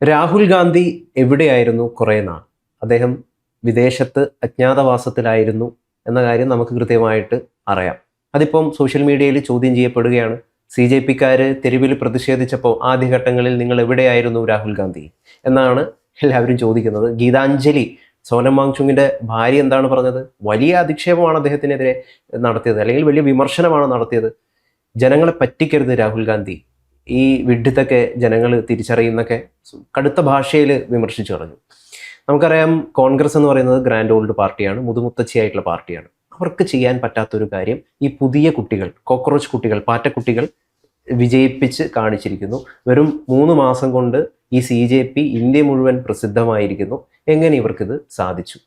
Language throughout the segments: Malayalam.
രാഹുൽ ഗാന്ധി എവിടെയായിരുന്നു കുറേ നാൾ? അദ്ദേഹം വിദേശത്ത് അജ്ഞാതവാസത്തിലായിരുന്നു എന്ന കാര്യം നമുക്ക് കൃത്യമായിട്ട് അറിയാം. അതിപ്പം സോഷ്യൽ മീഡിയയിൽ ചോദ്യം ചെയ്യപ്പെടുകയാണ്. സി ജെ പിക്കാർ തെരുവിൽ പ്രതിഷേധിച്ചപ്പോൾ ആദ്യഘട്ടങ്ങളിൽ നിങ്ങൾ എവിടെയായിരുന്നു രാഹുൽ ഗാന്ധി എന്നാണ് എല്ലാവരും ചോദിക്കുന്നത്. ഗീതാഞ്ജലി, സോനം വാങ്ചുങ്ങിൻ്റെ ഭാര്യ എന്താണ് പറഞ്ഞത്? വലിയ അധിക്ഷേപമാണ് അദ്ദേഹത്തിനെതിരെ നടത്തിയത്, അല്ലെങ്കിൽ വലിയ വിമർശനമാണ് നടത്തിയത്. ജനങ്ങളെ പറ്റിക്കരുത് രാഹുൽ ഗാന്ധി, ഈ വിഡ്ഢിത്തൊക്കെ ജനങ്ങൾ തിരിച്ചറിയുന്നൊക്കെ കടുത്ത ഭാഷയിൽ വിമർശിച്ചു പറഞ്ഞു. നമുക്കറിയാം, കോൺഗ്രസ് എന്ന് പറയുന്നത് ഗ്രാൻഡ് ഓൾഡ് പാർട്ടിയാണ്, മുതുമുത്തച്ഛിയായിട്ടുള്ള പാർട്ടിയാണ്. അവർക്ക് ചെയ്യാൻ പറ്റാത്തൊരു കാര്യം ഈ പുതിയ കുട്ടികൾ, കോക്രോച്ച് കുട്ടികൾ, പാറ്റക്കുട്ടികൾ വിജയിപ്പിച്ച് കാണിച്ചിരിക്കുന്നു. വെറും 3 മാസം കൊണ്ട് ഈ CJP ഇന്ത്യ മുഴുവൻ പ്രസിദ്ധമായിരിക്കുന്നു. എങ്ങനെ ഇവർക്കിത് സാധിച്ചു?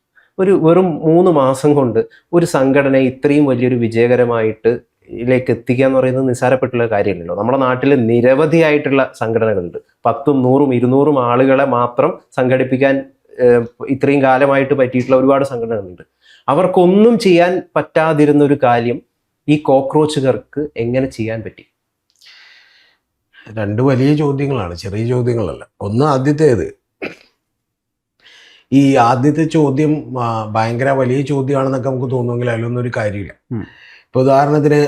വെറും 3 മാസം കൊണ്ട് ഒരു സംഘടനയെ ഇത്രയും വലിയൊരു വിജയകരമായിട്ട് ിലേക്ക് എത്തിക്കുക എന്ന് പറയുന്നത് നിസ്സാരപ്പെട്ടുള്ള കാര്യമല്ലല്ലോ. നമ്മുടെ നാട്ടിൽ നിരവധിയായിട്ടുള്ള സംഘടനകളുണ്ട്. 10ഉം 100ഉം 200ഉം ആളുകളെ മാത്രം സംഘടിപ്പിക്കാൻ ഇത്രയും കാലമായിട്ട് പറ്റിയിട്ടുള്ള ഒരുപാട് സംഘടനകളുണ്ട്. അവർക്കൊന്നും ചെയ്യാൻ പറ്റാതിരുന്ന ഒരു കാര്യം ഈ കോക്രോച്ചുകാർക്ക് എങ്ങനെ ചെയ്യാൻ പറ്റി? 2 വലിയ ചോദ്യങ്ങളാണ്, ചെറിയ ചോദ്യങ്ങളല്ല. ഒന്ന്, ആദ്യത്തേത്, ഈ ആദ്യത്തെ ചോദ്യം ഭയങ്കര വലിയ ചോദ്യമാണെന്നൊക്കെ നമുക്ക് തോന്നുമെങ്കിൽ അതിലൊന്നും ഒരു കാര്യമില്ല. ഇപ്പോൾ ഉദാഹരണത്തിന്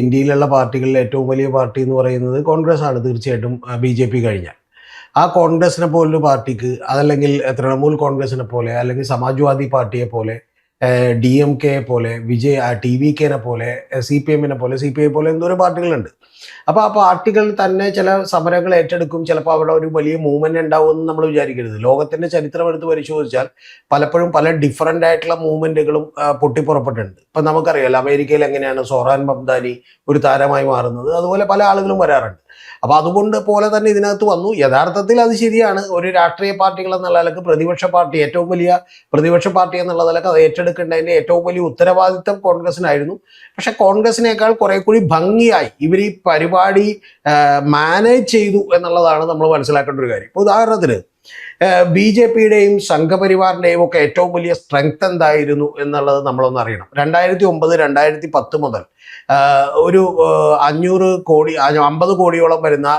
ഇന്ത്യയിലുള്ള പാർട്ടികളിൽ ഏറ്റവും വലിയ പാർട്ടി എന്ന് പറയുന്നത് കോൺഗ്രസ് ആണ്, തീർച്ചയായിട്ടും BJP കഴിഞ്ഞാൽ. ആ കോൺഗ്രസിനെ പോലൊരു പാർട്ടിക്ക്, അതല്ലെങ്കിൽ തൃണമൂൽ കോൺഗ്രസിനെ പോലെ, അല്ലെങ്കിൽ സമാജ്വാദി പാർട്ടിയെ പോലെ, DMK പോലെ, TVK പോലെ, CPM പോലെ, CPI പോലെ എന്തോരം പാർട്ടികളുണ്ട്. അപ്പോൾ ആ പാർട്ടികൾ തന്നെ ചില സമരങ്ങൾ ഏറ്റെടുക്കും. ചിലപ്പോൾ അവിടെ ഒരു വലിയ മൂവ്മെന്റ് ഉണ്ടാവുമെന്ന് നമ്മൾ വിചാരിക്കരുത്. ലോകത്തിന്റെ ചരിത്രം എടുത്ത് പരിശോധിച്ചാൽ പലപ്പോഴും പല ഡിഫറൻ്റ് ആയിട്ടുള്ള മൂവ്മെന്റുകളും പൊട്ടിപ്പുറപ്പെട്ടിട്ടുണ്ട്. ഇപ്പം നമുക്കറിയാലോ, അമേരിക്കയിൽ എങ്ങനെയാണ് സോറാൻ മംദാനി ഒരു താരമായി മാറുന്നത്, അതുപോലെ പല ആളുകളും വരാറുണ്ട്. അപ്പോൾ അതുകൊണ്ട് പോലെ തന്നെ ഇതിനകത്ത് വന്നു. യഥാർത്ഥത്തിൽ അത് ശരിയാണ്, ഒരു രാഷ്ട്രീയ പാർട്ടികൾ എന്നുള്ള നിലക്ക് പ്രതിപക്ഷ പാർട്ടി, ഏറ്റവും വലിയ പ്രതിപക്ഷ പാർട്ടി എന്നുള്ള നിലക്ക് അത് ഏറ്റെടുക്കേണ്ടതിൻ്റെ ഏറ്റവും വലിയ ഉത്തരവാദിത്തം കോൺഗ്രസിനായിരുന്നു. പക്ഷെ കോൺഗ്രസിനേക്കാൾ കുറെ കൂടി ഭംഗിയായി ഇവർ ഈ പരിപാടി മാനേജ് ചെയ്തു എന്നുള്ളതാണ് നമ്മൾ മനസ്സിലാക്കേണ്ട ഒരു കാര്യം. ഇപ്പോൾ ഉദാഹരണത്തിന് BJPയുടെയും സംഘപരിവാറിൻ്റെയും ഒക്കെ ഏറ്റവും വലിയ സ്ട്രെങ്ത് എന്തായിരുന്നു എന്നുള്ളത് നമ്മളൊന്ന് അറിയണം. 2009, 2010 മുതൽ ഒരു 500 കോടി 50 കോടിയോളം വരുന്ന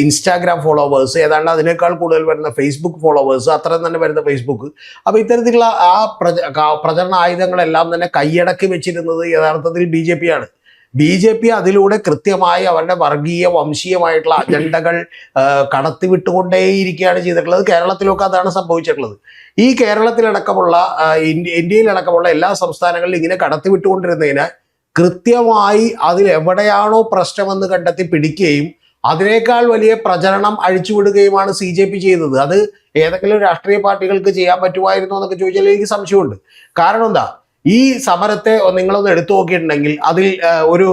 ഇൻസ്റ്റാഗ്രാം ഫോളോവേഴ്സ്, ഏതാണ്ട് അതിനേക്കാൾ കൂടുതൽ വരുന്ന ഫേസ്ബുക്ക് ഫോളോവേഴ്സ്, അത്രയും തന്നെ വരുന്ന ഫേസ്ബുക്ക്. അപ്പോൾ ഇത്തരത്തിലുള്ള ആ പ്രചരണ ആയുധങ്ങളെല്ലാം തന്നെ കൈയടക്കി വെച്ചിരുന്നത് യഥാർത്ഥത്തിൽ BJP ആണ്. BJP അതിലൂടെ കൃത്യമായി അവരുടെ വർഗീയ വംശീയമായിട്ടുള്ള അജണ്ടകൾ കടത്തിവിട്ടുകൊണ്ടേയിരിക്കുകയാണ് ചെയ്തിട്ടുള്ളത്. കേരളത്തിലൊക്കെ അതാണ് സംഭവിച്ചിട്ടുള്ളത്. ഈ കേരളത്തിലടക്കമുള്ള ഇന്ത്യയിലടക്കമുള്ള എല്ലാ സംസ്ഥാനങ്ങളിലും ഇങ്ങനെ കടത്തിവിട്ടുകൊണ്ടിരുന്നതിന് കൃത്യമായി അതിലെവിടെയാണോ പ്രശ്നമെന്ന് കണ്ടെത്തി പിടിക്കുകയും അതിനേക്കാൾ വലിയ പ്രചരണം അഴിച്ചുവിടുകയുമാണ് CJP ചെയ്തത്. അത് ഏതെങ്കിലും രാഷ്ട്രീയ പാർട്ടികൾക്ക് ചെയ്യാൻ പറ്റുമായിരുന്നോ എന്നൊക്കെ ചോദിച്ചാൽ എനിക്ക് സംശയമുണ്ട്. കാരണം എന്താ, ഈ സമരത്തെ നിങ്ങളൊന്ന് എടുത്തു നോക്കിയിട്ടുണ്ടെങ്കിൽ അതിൽ ഒരു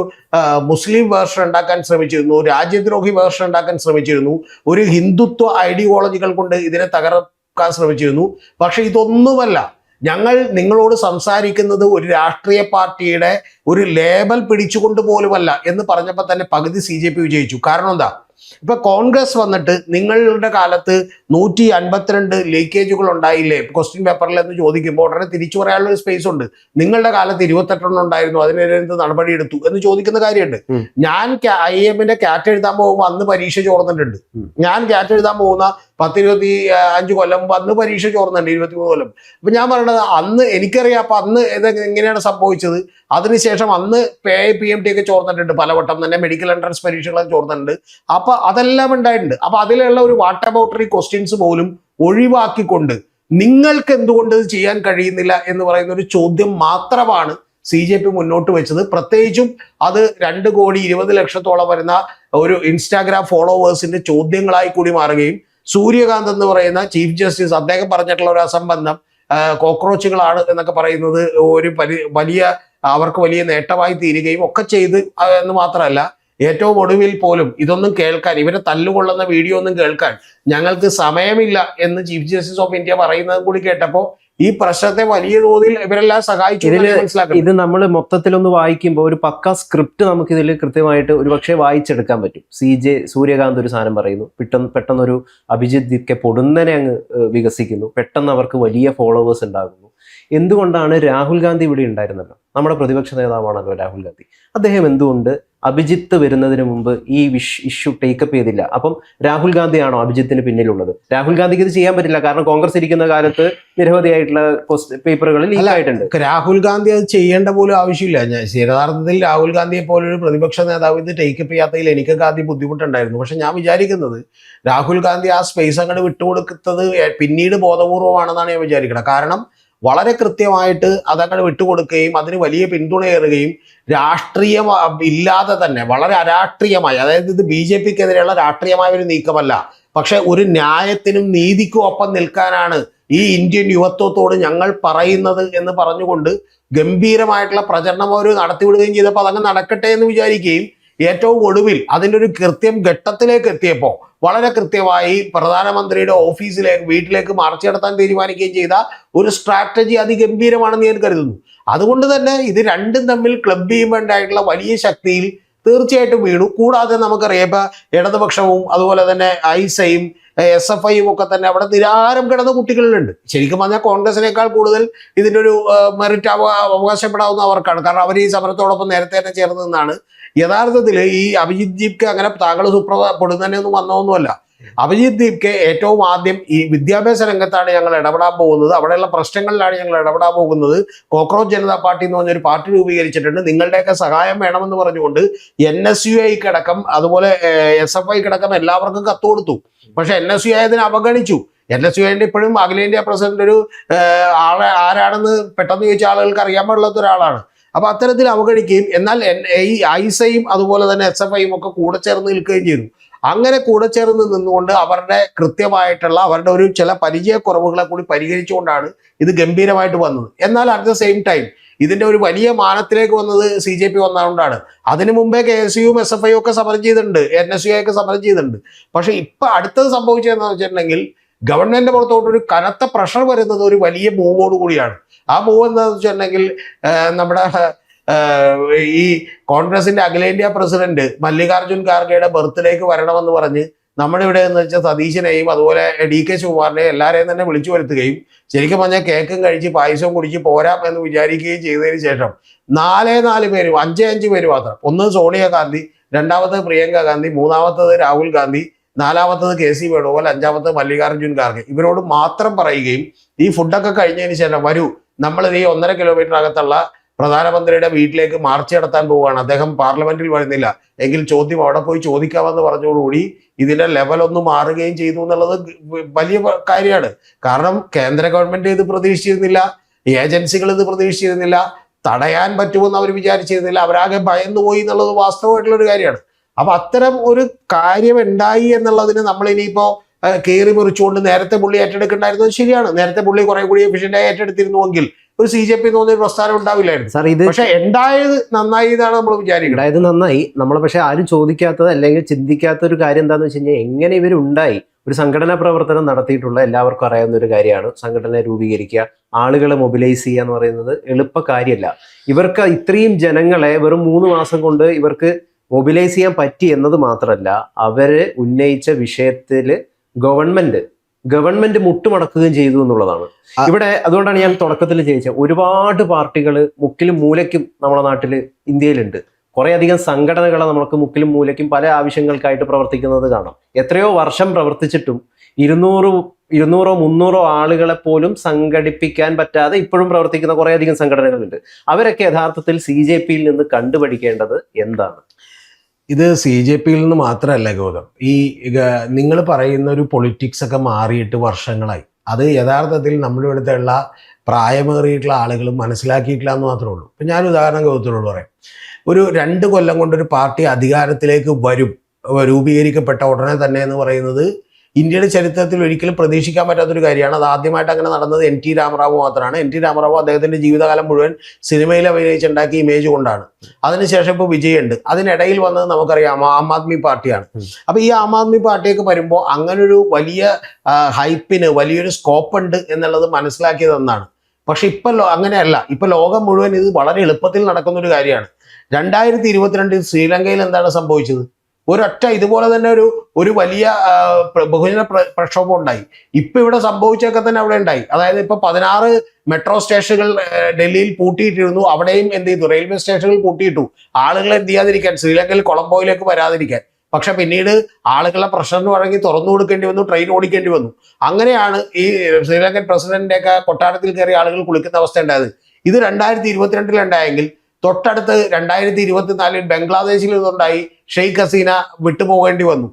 മുസ്ലിം വേർഷൻ ഉണ്ടാക്കാൻ ശ്രമിച്ചിരുന്നു, രാജ്യദ്രോഹി വേർഷൻ ഉണ്ടാക്കാൻ ശ്രമിച്ചിരുന്നു, ഒരു ഹിന്ദുത്വ ഐഡിയോളജികൾ കൊണ്ട് ഇതിനെ തകർക്കാൻ ശ്രമിച്ചിരുന്നു. പക്ഷെ ഇതൊന്നുമല്ല. ഞങ്ങൾ നിങ്ങളോട് സംസാരിക്കുന്നത് ഒരു രാഷ്ട്രീയ പാർട്ടിയുടെ ഒരു ലേബൽ പിടിച്ചുകൊണ്ട് പോലുമല്ല എന്ന് പറഞ്ഞപ്പോൾ തന്നെ പകുതി CJP വിജയിച്ചു. കാരണം എന്താ, ഇപ്പൊ കോൺഗ്രസ് വന്നിട്ട് നിങ്ങളുടെ കാലത്ത് 152 ലീക്കേജുകൾ ഉണ്ടായില്ലേ ക്വസ്റ്റ്യൻ പേപ്പറിൽ എന്ന് ചോദിക്കുമ്പോൾ ഉടനെ തിരിച്ചു പറയാനുള്ള ഒരു സ്പേസ് ഉണ്ട്. നിങ്ങളുടെ കാലത്ത് 28 ഉണ്ടായിരുന്നു, അതിനെന്ത് നടപടി എടുത്തു എന്ന് ചോദിക്കുന്ന കാര്യമുണ്ട്. ഞാൻ IIMന്റെ ക്യാറ്റ് എഴുതാൻ പോകുമ്പോൾ അന്ന് പരീക്ഷ ചോർന്നിട്ടുണ്ട്. ഞാൻ ക്യാറ്റ് എഴുതാൻ പോകുന്ന 10-25 കൊല്ലം മുമ്പ് അന്ന് പരീക്ഷ ചോർന്നുണ്ട്, 23 കൊല്ലം. അപ്പൊ ഞാൻ പറയണത് അന്ന് എനിക്കറിയാം. അപ്പൊ അന്ന് എങ്ങനെയാണ് സംഭവിച്ചത്? അതിനുശേഷം അന്ന് PIPMT ഒക്കെ ചോർന്നിട്ടുണ്ട് പലവട്ടം തന്നെ, മെഡിക്കൽ എൻട്രൻസ് പരീക്ഷകളൊക്കെ ചോർന്നിട്ടുണ്ട്. അപ്പൊ അതെല്ലാം ഉണ്ടായിട്ടുണ്ട്. അപ്പൊ അതിലുള്ള ഒരു വാട്ട് അബൌട്ടറി ക്വസ്റ്റ്യൻസ് പോലും ഒഴിവാക്കിക്കൊണ്ട് നിങ്ങൾക്ക് എന്തുകൊണ്ട് ഇത് ചെയ്യാൻ കഴിയുന്നില്ല എന്ന് പറയുന്ന ഒരു ചോദ്യം മാത്രമാണ് CJP മുന്നോട്ട് വെച്ചത്. പ്രത്യേകിച്ചും അത് 2,20,00,000 വരുന്ന ഒരു ഇൻസ്റ്റാഗ്രാം ഫോളോവേഴ്സിന്റെ ചോദ്യങ്ങളായി കൂടി മാറുകയും സൂര്യകാന്ത് എന്ന് പറയുന്ന ചീഫ് ജസ്റ്റിസ്, അദ്ദേഹം പറഞ്ഞിട്ടുള്ള ഒരു അസംബന്ധം കോക്രോച്ചുകളാണ് എന്നൊക്കെ പറയുന്നത് ഒരു വലിയ അവർക്ക് വലിയ നേട്ടമായി തീരുകയും ഒക്കെ ചെയ്ത് എന്ന് മാത്രമല്ല, ഏറ്റവും ഒടുവിൽ പോലും ഇതൊന്നും കേൾക്കാൻ, ഇവരെ തല്ലുകൊള്ളുന്ന വീഡിയോ ഒന്നും കേൾക്കാൻ ഞങ്ങൾക്ക് സമയമില്ല എന്ന് ചീഫ് ജസ്റ്റിസ് ഓഫ് ഇന്ത്യ പറയുന്നത് കൂടി കേട്ടപ്പോൾ ഈ പ്രശ്നത്തെ വലിയ തോതിൽ ഇവരെല്ലാം സഹായിച്ചു. ഇത് നമ്മൾ മൊത്തത്തിലൊന്ന് വായിക്കുമ്പോൾ ഒരു പക്ക സ്ക്രിപ്റ്റ് നമുക്ക് ഇതിൽ കൃത്യമായിട്ട് ഒരുപക്ഷെ വായിച്ചെടുക്കാൻ പറ്റും. സൂര്യകാന്ത് ഒരു സാധനം പറയുന്നു, പെട്ടെന്നൊരു അഭിജിത്ത് പൊടുന്നനെ അങ്ങ് വികസിക്കുന്നു, പെട്ടെന്ന് അവർക്ക് വലിയ ഫോളോവേഴ്സ് ഉണ്ടാകുന്നു. എന്തുകൊണ്ടാണ് രാഹുൽ ഗാന്ധി ഇവിടെ ഉണ്ടായിരുന്നല്ലോ, നമ്മുടെ പ്രതിപക്ഷ നേതാവാണല്ലോ രാഹുൽ ഗാന്ധി, അദ്ദേഹം എന്തുകൊണ്ട് അഭിജിത്ത് വരുന്നതിന് മുമ്പ് ഈ ഇഷ്യൂ ടേക്കപ്പ് ചെയ്തില്ല? അപ്പം രാഹുൽ ഗാന്ധിയാണോ അഭിജിത്തിന് പിന്നിലുള്ളത്? രാഹുൽ ഗാന്ധിക്ക് ഇത് ചെയ്യാൻ പറ്റില്ല, കാരണം കോൺഗ്രസ് ഇരിക്കുന്ന കാലത്ത് നിരവധിയായിട്ടുള്ള പേപ്പറുകൾ ലീക്ക് ആയിട്ടുണ്ട്. രാഹുൽ ഗാന്ധി അത് ചെയ്യേണ്ട പോലും ആവശ്യമില്ല. യഥാർത്ഥത്തിൽ രാഹുൽ ഗാന്ധിയെ പോലൊരു പ്രതിപക്ഷ നേതാവ് ഇത് ടേക്കപ്പ് ചെയ്യാത്തതിൽ എനിക്കൊക്കെ ആദ്യം ബുദ്ധിമുട്ടുണ്ടായിരുന്നു. പക്ഷെ ഞാൻ വിചാരിക്കുന്നത് രാഹുൽ ഗാന്ധി ആ സ്പേസ് അങ്ങോട്ട് വിട്ടുകൊടുക്കുന്നത് പിന്നീട് ബോധപൂർവമാണെന്നാണ് ഞാൻ വിചാരിക്കുന്നത്. കാരണം വളരെ കൃത്യമായിട്ട് അതങ്ങനെ വിട്ടുകൊടുക്കുകയും അതിന് വലിയ പിന്തുണയേറുകയും രാഷ്ട്രീയം ഇല്ലാതെ തന്നെ വളരെ അരാഷ്ട്രീയമായി, അതായത് ഇത് BJP-ക്കെതിരെയുള്ള രാഷ്ട്രീയമായ ഒരു നീക്കമല്ല, പക്ഷെ ഒരു ന്യായത്തിനും നീതിക്കും ഒപ്പം നിൽക്കാനാണ് ഈ ഇന്ത്യൻ യുവത്വത്തോട് ഞങ്ങൾ പറയുന്നത് എന്ന് പറഞ്ഞുകൊണ്ട് ഗംഭീരമായിട്ടുള്ള പ്രചരണം അവർ നടത്തിവിടുകയും ചെയ്തപ്പോൾ അതങ്ങ് നടക്കട്ടെ എന്ന് വിചാരിക്കുകയും ഏറ്റവും ഒടുവിൽ അതിൻ്റെ ഒരു കൃത്യം ഘട്ടത്തിലേക്ക് എത്തിയപ്പോൾ വളരെ കൃത്യമായി പ്രധാനമന്ത്രിയുടെ ഓഫീസിലേക്ക് വീട്ടിലേക്ക് മാർച്ച് നടത്താൻ തീരുമാനിക്കുകയും ചെയ്ത ഒരു സ്ട്രാറ്റജി അതിഗംഭീരമാണെന്ന് ഞാൻ കരുതുന്നു. അതുകൊണ്ട് തന്നെ ഇത് രണ്ടും തമ്മിൽ ക്ലബ് ചെയ്യുമ്പോണ്ടായിട്ടുള്ള വലിയ ശക്തിയിൽ തീർച്ചയായിട്ടും വീണു. കൂടാതെ നമുക്കറിയാം ഇപ്പം ഇടതുപക്ഷവും അതുപോലെ തന്നെ ഐസയും SFIയും ഒക്കെ തന്നെ അവിടെ നിരാഹാരം കിടന്ന കുട്ടികളിലുണ്ട്. ശരിക്കും പറഞ്ഞാൽ കോൺഗ്രസിനേക്കാൾ കൂടുതൽ ഇതിൻ്റെ ഒരു മെറിറ്റ് അവകാശപ്പെടാവുന്ന അവർക്കാണ്. കാരണം അവർ ഈ സമരത്തോടൊപ്പം നേരത്തെ തന്നെ ചേർന്ന് നിന്നാണ്. യഥാർത്ഥത്തിൽ ഈ അഭിജിത് ദീപ്ക്ക് അങ്ങനെ താങ്കൾ സുപ്രഭപ്പെടുന്നതന്നെ ഒന്നും വന്നതൊന്നുമല്ല. അഭിജിത് ദീപ്ക്ക് ഏറ്റവും ആദ്യം ഈ വിദ്യാഭ്യാസ രംഗത്താണ് ഞങ്ങൾ ഇടപെടാൻ പോകുന്നത്, അവിടെയുള്ള പ്രശ്നങ്ങളിലാണ് ഞങ്ങൾ ഇടപെടാൻ പോകുന്നത്. കോക്രോച്ച് ജനതാ പാർട്ടി എന്ന് പറഞ്ഞൊരു പാർട്ടി രൂപീകരിച്ചിട്ടുണ്ട്, നിങ്ങളുടെയൊക്കെ സഹായം വേണമെന്ന് പറഞ്ഞുകൊണ്ട് NSUIക്കടക്കം അതുപോലെ SFIക്കടക്കം എല്ലാവർക്കും കത്ത് കൊടുത്തു. പക്ഷെ NSUI അതിനെ അവഗണിച്ചു. NSUIന്റെ ഇപ്പോഴും അഖിലേന്ത്യാ പ്രസിഡന്റ് ഒരു ആരാണെന്ന് പെട്ടെന്ന് ചോദിച്ച ആളുകൾക്ക് അറിയാൻ പാടില്ലാത്ത ഒരാളാണ്. അപ്പൊ അത്തരത്തിൽ അവഗണിക്കുകയും എന്നാൽ ഈ ഐസയും അതുപോലെ തന്നെ SFIയും ഒക്കെ കൂടെ ചേർന്ന് നിൽക്കുകയും ചെയ്തു. അങ്ങനെ കൂടെ ചേർന്ന് നിന്നുകൊണ്ട് അവരുടെ കൃത്യമായിട്ടുള്ള അവരുടെ ഒരു ചില പരിചയക്കുറവുകളെ കൂടി പരിഹരിച്ചുകൊണ്ടാണ് ഇത് ഗംഭീരമായിട്ട് വന്നത്. എന്നാൽ അറ്റ് ദ സെയിം ടൈം ഇതിന്റെ ഒരു വലിയ മാനത്തിലേക്ക് വന്നത് CJP വന്നതുകൊണ്ടാണ്. അതിനു മുമ്പേ KSUവും SFIയും ഒക്കെ സമരം ചെയ്തിട്ടുണ്ട്, NSUI ഒക്കെ സമരം ചെയ്തിട്ടുണ്ട്. പക്ഷെ ഇപ്പൊ അടുത്തത് സംഭവിച്ചതെന്ന് വെച്ചിട്ടുണ്ടെങ്കിൽ ഗവൺമെന്റിന്റെ പുറത്തോട്ടൊരു കനത്ത പ്രഷർ വരുന്നത് ഒരു വലിയ മൂവോട് കൂടിയാണ്. ആ മൂവ് എന്താണെന്ന് വെച്ചിട്ടുണ്ടെങ്കിൽ നമ്മുടെ ഈ കോൺഗ്രസിന്റെ അഖിലേന്ത്യാ പ്രസിഡന്റ് മല്ലികാർജുൻ ഖാർഗെയുടെ ബർത്ത്ഡേക്ക് വരണമെന്ന് പറഞ്ഞ് നമ്മുടെ ഇവിടെ എന്ന് വെച്ചാൽ സതീശനെയും അതുപോലെ DK ശിവകുമാറിനെയും എല്ലാവരെയും തന്നെ വിളിച്ചു വരുത്തുകയും ശരിക്കും പറഞ്ഞാൽ കേക്കും കഴിച്ച് പായസവും കുടിച്ച് പോരാം എന്ന് വിചാരിക്കുകയും ചെയ്തതിന് ശേഷം 4 പേരും 5 പേര് മാത്രം, ഒന്ന് സോണിയാഗാന്ധി, രണ്ടാമത്തത് പ്രിയങ്ക ഗാന്ധി, മൂന്നാമത്തത് രാഹുൽ ഗാന്ധി, നാലാമത്തത് KC വേണുഗോപാൽ, അഞ്ചാമത്തത് മല്ലികാർജുൻ ഖാർഗെ, ഇവരോട് മാത്രം പറയുകയും ഈ ഫുഡൊക്കെ കഴിഞ്ഞതിന് ശേഷം വരൂ, നമ്മളിത് ഈ 1.5 കിലോമീറ്റർ അകത്തുള്ള പ്രധാനമന്ത്രിയുടെ വീട്ടിലേക്ക് മാർച്ച് നടത്താൻ പോവുകയാണ്, അദ്ദേഹം പാർലമെന്റിൽ വരുന്നില്ല എങ്കിൽ ചോദ്യം അവിടെ പോയി ചോദിക്കാമെന്ന് പറഞ്ഞതോടുകൂടി ഇതിന്റെ ലെവൽ ഒന്ന് മാറുകയും ചെയ്തു എന്നുള്ളത് വലിയ കാര്യമാണ്. കാരണം കേന്ദ്ര ഗവൺമെന്റ് ഇത് പ്രതീക്ഷിച്ചിരുന്നില്ല, ഏജൻസികൾ ഇത് പ്രതീക്ഷിച്ചിരുന്നില്ല, തടയാൻ പറ്റുമെന്ന് അവർ വിചാരിച്ചിരുന്നില്ല, അവരാകെ ഭയന്നുപോയി എന്നുള്ളത് വാസ്തവമായിട്ടുള്ളൊരു കാര്യമാണ്. അപ്പൊ അത്തരം ഒരു കാര്യം ഉണ്ടായി എന്നുള്ളതിന് നമ്മൾ ഇനിയിപ്പോ കയറി മുറിച്ചുകൊണ്ട് നേരത്തെ പുള്ളി ഏറ്റെടുക്കണ്ടായിരുന്നത് ശരിയാണ്. നേരത്തെ പുള്ളി കുറെ കൂടി എഫിഷ്യന്റായി ഏറ്റെടുത്തിരുന്നുവെങ്കിൽ ഒരു CJP എന്നൊരു പ്രസ്ഥാനം ഉണ്ടാവില്ലായിരുന്നു. സാർ ഇത് പക്ഷെ ഉണ്ടായത് നന്നായി എന്നാണ് നമ്മൾ വിചാരിക്കുന്നത്. ഉണ്ടായത് നന്നായി, നമ്മൾ പക്ഷെ ആരും ചോദിക്കാത്തത് അല്ലെങ്കിൽ ചിന്തിക്കാത്ത ഒരു കാര്യം എന്താണെന്ന് വെച്ച് കഴിഞ്ഞാൽ എങ്ങനെ ഇവരുണ്ടായി. ഒരു സംഘടനാ പ്രവർത്തനം നടത്തിയിട്ടുള്ള എല്ലാവർക്കും അറിയാവുന്ന ഒരു കാര്യമാണ് സംഘടന രൂപീകരിക്കുക, ആളുകളെ മൊബിലൈസ് ചെയ്യുക എന്ന് പറയുന്നത് എളുപ്പ കാര്യമല്ല. ഇവർക്ക് ഇത്രയും ജനങ്ങളെ വെറും 3 മാസം കൊണ്ട് ഇവർക്ക് മൊബിലൈസ് ചെയ്യാൻ പറ്റി എന്നത് മാത്രമല്ല, അവര് ഉന്നയിച്ച വിഷയത്തിൽ ഗവൺമെന്റ് മുട്ടുമടക്കുകയും ചെയ്തു എന്നുള്ളതാണ് ഇവിടെ. അതുകൊണ്ടാണ് ഞാൻ തുടക്കത്തിൽ ചോദിച്ചത്, ഒരുപാട് പാർട്ടികൾ മുക്കിലും മൂലയ്ക്കും നമ്മുടെ നാട്ടിൽ ഇന്ത്യയിലുണ്ട്. കുറേ അധികം സംഘടനകളെ നമുക്ക് മുക്കിലും മൂലയ്ക്കും പല ആവശ്യങ്ങൾക്കായിട്ട് പ്രവർത്തിക്കുന്നത് കാണാം. എത്രയോ വർഷം പ്രവർത്തിച്ചിട്ടും 200-300 ആളുകളെ പോലും സംഘടിപ്പിക്കാൻ പറ്റാതെ ഇപ്പോഴും പ്രവർത്തിക്കുന്ന കുറേ അധികം സംഘടനകളുണ്ട്. അവരൊക്കെ യഥാർത്ഥത്തിൽ CJPയിൽ നിന്ന് കണ്ടുപഠിക്കേണ്ടത് എന്താണ്? ഇത് CJPയിൽ നിന്ന് മാത്രമല്ല ഗൗതം, ഈ നിങ്ങൾ പറയുന്ന ഒരു പൊളിറ്റിക്സ് ഒക്കെ മാറിയിട്ട് വർഷങ്ങളായി. അത് യഥാർത്ഥത്തിൽ നമ്മുടെ ഇവിടുത്തെയുള്ള പ്രായമേറിയിട്ടുള്ള ആളുകൾ മനസ്സിലാക്കിയിട്ടില്ല എന്ന് മാത്രമേ ഉള്ളൂ. ഇപ്പം ഞാൻ ഉദാഹരണം ഗൗതത്തിനോട് പറയാം. ഒരു 2 കൊല്ലം കൊണ്ടൊരു പാർട്ടി അധികാരത്തിലേക്ക് വരും, രൂപീകരിക്കപ്പെട്ട ഉടനെ തന്നെ എന്ന് പറയുന്നത് ഇന്ത്യയുടെ ചരിത്രത്തിൽ ഒരിക്കലും പ്രതീക്ഷിക്കാൻ പറ്റാത്തൊരു കാര്യമാണ്. അത് ആദ്യമായിട്ട് അങ്ങനെ നടന്നത് NT രാമറാവു മാത്രമാണ്. NT രാമറാവു അദ്ദേഹത്തിന്റെ ജീവിതകാലം മുഴുവൻ സിനിമയിൽ അഭിനയിച്ചുണ്ടാക്കിയ ഇമേജ് കൊണ്ടാണ്. അതിനുശേഷം ഇപ്പോൾ വിജയുണ്ട്. അതിനിടയിൽ വന്നത് നമുക്കറിയാം ആം ആദ്മി പാർട്ടിയാണ്. അപ്പൊ ഈ ആം ആദ്മി പാർട്ടിയൊക്കെ വരുമ്പോൾ അങ്ങനൊരു വലിയ ഹൈപ്പിന് വലിയൊരു സ്കോപ്പ് ഉണ്ട് എന്നുള്ളത് മനസ്സിലാക്കിയത് എന്നാണ്. പക്ഷെ ഇപ്പൊ അങ്ങനെയല്ല. ഇപ്പൊ ലോകം മുഴുവൻ ഇത് വളരെ എളുപ്പത്തിൽ നടക്കുന്ന ഒരു കാര്യമാണ്. 2022 ശ്രീലങ്കയിൽ എന്താണ് സംഭവിച്ചത്? ഒരൊറ്റ ഇതുപോലെ തന്നെ ഒരു വലിയ ബഹുജന പ്രക്ഷോഭം ഉണ്ടായി. ഇപ്പൊ ഇവിടെ സംഭവിച്ചൊക്കെ തന്നെ അവിടെ ഉണ്ടായി. അതായത് ഇപ്പൊ 16 മെട്രോ സ്റ്റേഷനുകൾ ഡൽഹിയിൽ പൂട്ടിയിട്ടിരുന്നു. അവിടെയും എന്ത് ചെയ്തു, റെയിൽവേ സ്റ്റേഷനുകൾ പൂട്ടിയിട്ടു, ആളുകൾ എന്ത് ചെയ്യാതിരിക്കാൻ, ശ്രീലങ്കയിൽ കൊളംബോയിലേക്ക് വരാതിരിക്കാൻ. പക്ഷെ പിന്നീട് ആളുകളുടെ പ്രഷറിന് വഴങ്ങി തുറന്നു കൊടുക്കേണ്ടി വന്നു, ട്രെയിൻ ഓടിക്കേണ്ടി വന്നു. അങ്ങനെയാണ് ഈ ശ്രീലങ്കൻ പ്രസിഡന്റിന്റെ ഒക്കെ കൊട്ടാരത്തിൽ കയറി ആളുകൾ കുളിക്കുന്ന അവസ്ഥ ഉണ്ടായത്. ഇത് 2022 ഉണ്ടായെങ്കിൽ തൊട്ടടുത്ത് 2024 ബംഗ്ലാദേശിൽ നിന്നുണ്ടായി, ഷെയ്ഖ് ഹസീന വിട്ടുപോകേണ്ടി വന്നു.